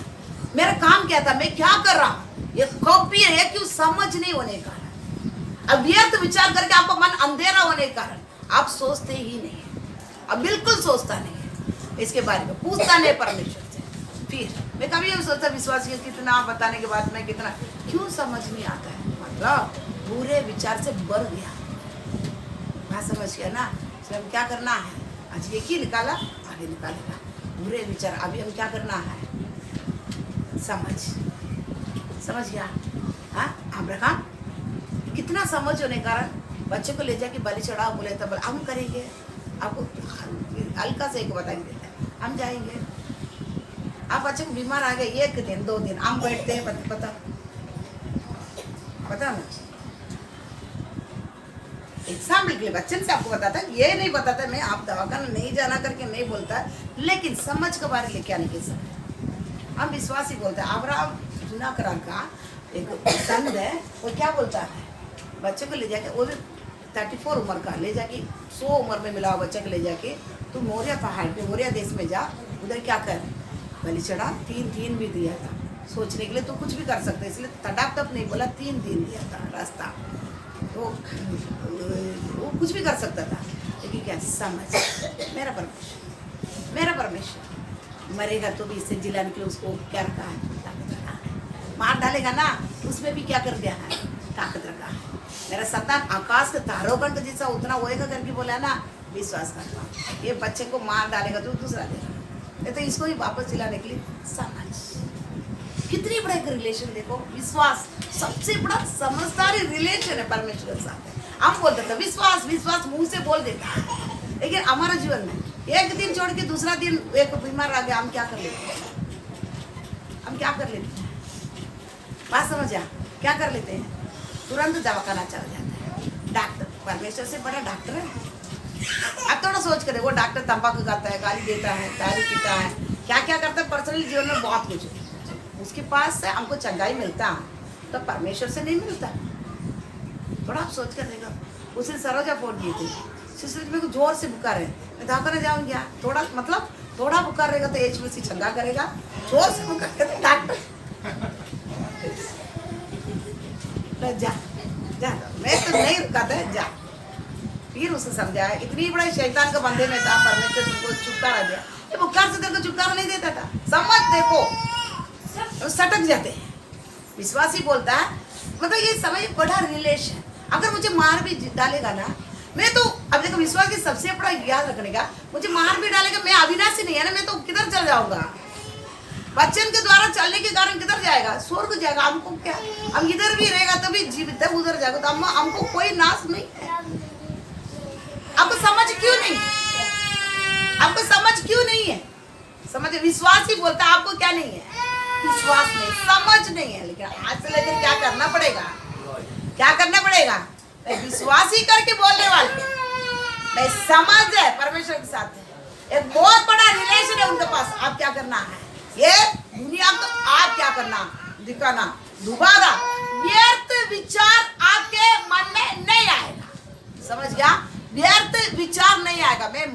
मेरा काम क्या था, मैं क्या कर रहा हूँ, ये कॉपी है, क्यों समझ नहीं होने का। अब व्यर्थ विचार करके आपको मन अंधेरा होने के कारण आप सोचते ही नहीं है, अब बिल्कुल सोचता नहीं है इसके बारे में, पूछता नहीं परमेश्वर से। फिर मैं कभी ये सोचता विश्वास कितना बताने के बाद में कितना क्यों समझ नहीं आता है, मतलब बुरे विचार से बढ़ गया। बात समझ गया ना? इसलिए हम क्या करना है, आज एक ही निकाला, आगे निकालेगा बुरे विचार। अभी हम क्या करना है, समझ गया? हाँ, अब्राहम कितना समझ होने कारण बच्चे को ले जाके बलि चढ़ाओ बोले, तब हम करेंगे। आपको हल्का से एक बता देते हैं, हम जाएंगे। आप बच्चे को बीमार आ गए, 1 दिन 2 दिन हम बैठते हैं, पता ना एग्जाम्पल के लिए बच्चन से आपको बताता है, ये नहीं बताता मैं आप दवाखाना नहीं जाना करके नहीं बोलता, लेकिन समझ के बारे में क्या नहीं कह सकते। हम विश्वास ही बोलते हैं। अब्राहम जुना करार का एक संत है, वो क्या बोलता है, बच्चे को ले जाके, वो भी 34 उम्र का, ले जाके 100 उम्र में मिला बच्चे को ले जाके तू मोरिया पहाड़ पे, मोरिया देश में जा, उधर क्या कर, बलि चढ़ा। 3 भी दिया था, सोचने के लिए तो कुछ भी कर सकते, इसलिए तड़ाक नहीं बोला, 3 दिन दिया था रास्ता, तो वो कुछ भी कर सकता था, लेकिन क्या समझ, मेरा परमेश्वर मरेगा तो भी इससे जिला निकले, उसको क्या रखा है, ताकत रखा है, मार डालेगा ना उसमें भी क्या कर दिया है, ताकत रखा है। मेरा सतान आकाश के तारोगण का जैसा उतना होएगा करके बोला ना, विश्वास करता हूँ। ये बच्चे को मार डालेगा तो दूसरा देगा, नहीं तो इसको ही वापस जिलाने के लिए समझ। कितनी बड़ा एक रिलेशन देखो, विश्वास सबसे बड़ा समझदारी रिलेशन है परमेश्वर के साथ। हम बोलते थे विश्वास विश्वास, मुंह से बोल देता है, लेकिन हमारे जीवन में एक दिन छोड़ के दूसरा दिन एक बीमार आ गया, हम क्या कर लेते हैं, बात समझ आ, क्या कर लेते हैं, तुरंत दवाखाना चल जाता है। डॉक्टर परमेश्वर से बड़ा डॉक्टर है। अब थोड़ा सोच कर, वो डॉक्टर तंबाकू खाता है, गाली देता है, दारू पीता है, क्या क्या करता है पर्सनली जीवन में बहुत कुछ है। उसके पास से हमको चंगाई मिलता तो परमेश्वर से नहीं मिलता। थोड़ा आप सोच कर देखो, उसने सरोजा फोड़ दी थी, सिस्टर मेरे को जोर से बुखार है, मैं दवाखाना जाऊंगी, थोड़ा मतलब थोड़ा बुखार रहेगा तो एच में से चंगा करेगा, जोर से बुखार तो डॉक्टर जा जा, मैं तो नहीं रुका था, जा। फिर उसे समझाया, इतनी बड़ा शैतान का बंधे में था, परमेश्वर तुमको छुटकारा दिया। ये बुखार से तेरे को छुटकारा नहीं देता था, समझ देखो, सटक जाते हैं। विश्वासी बोलता है, मतलब ये समय बड़ा रिलेशन, अगर मुझे मार भी डालेगा ना, मैं तो अब देखो विश्वास की सबसे बड़ा याद रखने का, मुझे मार भी डालेगा, मैं अविनाशी नहीं है ना, मैं तो किधर चल जाऊंगा, वचन के द्वारा चलने के कारण किधर जाएगा, स्वर्ग जाएगा। हमको क्या, हम इधर भी रहेगा तभी जीवित है, उधर जाएगा तो हमको कोई नाश नहीं है। आपको समझ क्यों नहीं, आपको समझ क्यों नहीं है, समझ विश्वास ही बोलता है, आपको क्या नहीं है, विश्वास नहीं, समझ नहीं है। लेकिन आज से लेकर क्या करना पड़ेगा, क्या करना पड़ेगा, विश्वास ही करके बोलने वाले नहीं, समझ है परमेश्वर के साथ एक बहुत बड़ा रिलेशन है उनके पास। आप क्या करना है, ये दुनिया को आप क्या करना, दिखाना, दोबारा व्यर्थ विचार आपके मन में नहीं आएगा, समझ गया, व्यर्थ विचार नहीं आएगा। मैं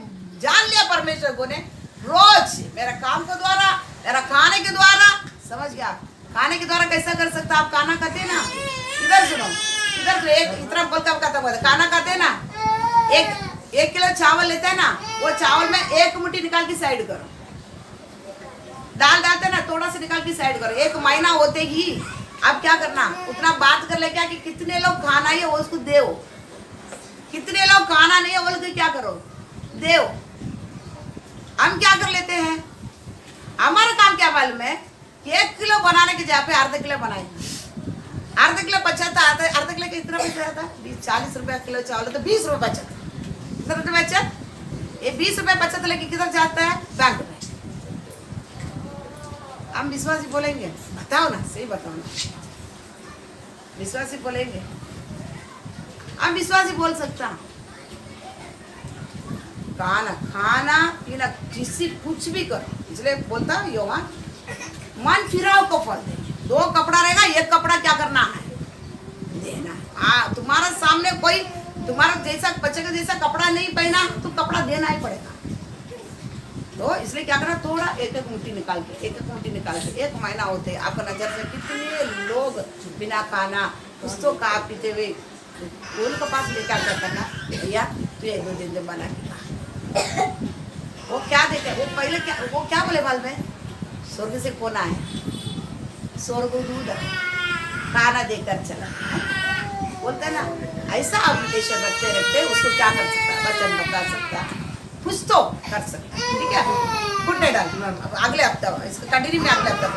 जान लिया परमेश्वर को ने, रोज मेरा काम के द्वारा, मेरा खाने के द्वारा, समझ गया, खाने के द्वारा कैसा कर सकता, आप खाना खाते ना, इधर सुनो, इधर तो एक इतना बोलता खाना खाते ना, एक किलो चावल लेते हैं ना, वो चावल में एक मुट्ठी निकाल के साइड करो, दाल डालते ना थोड़ा सा निकाल के साइड करो, 1 महीना होते ही आप क्या करना, उतना बात कर ले क्या कि कितने लोग खाना है वो उसको दे, कितने लोग खाना नहीं है वो लोग क्या करो, दे। हम क्या कर लेते हैं, हमारा काम क्या मालूम है, 1 किलो बनाने के जगह पे आधा किलो बनाएंगे, आधा किलो बचत, आधा किलो का इतना बच जाता है, 40 रुपया किलो चावल तो 20 रुपये बचत, कितना रुपये बचत, ये 20 रुपये बचत लेके किधर जाता है, बैंक में। हम विश्वासी बोलेंगे, बताओ ना, सही बताओ ना, विश्वासी बोलेंगे, हम विश्वासी बोल सकता, खाना पीना किसी कुछ भी करो, इसलिए बोलता योहान, मन फिराव को फल देंगे। 2 कपड़ा रहेगा, 1 कपड़ा क्या करना है, देना। तुम्हारा सामने कोई तुम्हारा जैसा बच्चे का जैसा कपड़ा नहीं पहना तो कपड़ा देना ही पड़ेगा। तो इसलिए क्या करना, थोड़ा एक मुट्ठी निकाल के, एक मुट्ठी निकाल के, 1 महीना होते आपका नजर से कितने लोग बिना खाना कुछ तो खा पीते हुए उनके पास लेकर क्या करना, भैया तू 1-2 दिन में बना के खा। वो क्या देते, वो पहले क्या, वो क्या बोले बाल में, स्वर्ग से कौन आए, स्वर्ग दूध खाना देकर चला, बोलते ना, ऐसा आप रिलेशन रखते रखते उसको क्या कर सकता है, वचन बता सकता है, कुछ तो कर सकता है। ठीक है, गुड नाइट, अगले हफ्ता इसका कंटिन्यू में अगले हफ्ता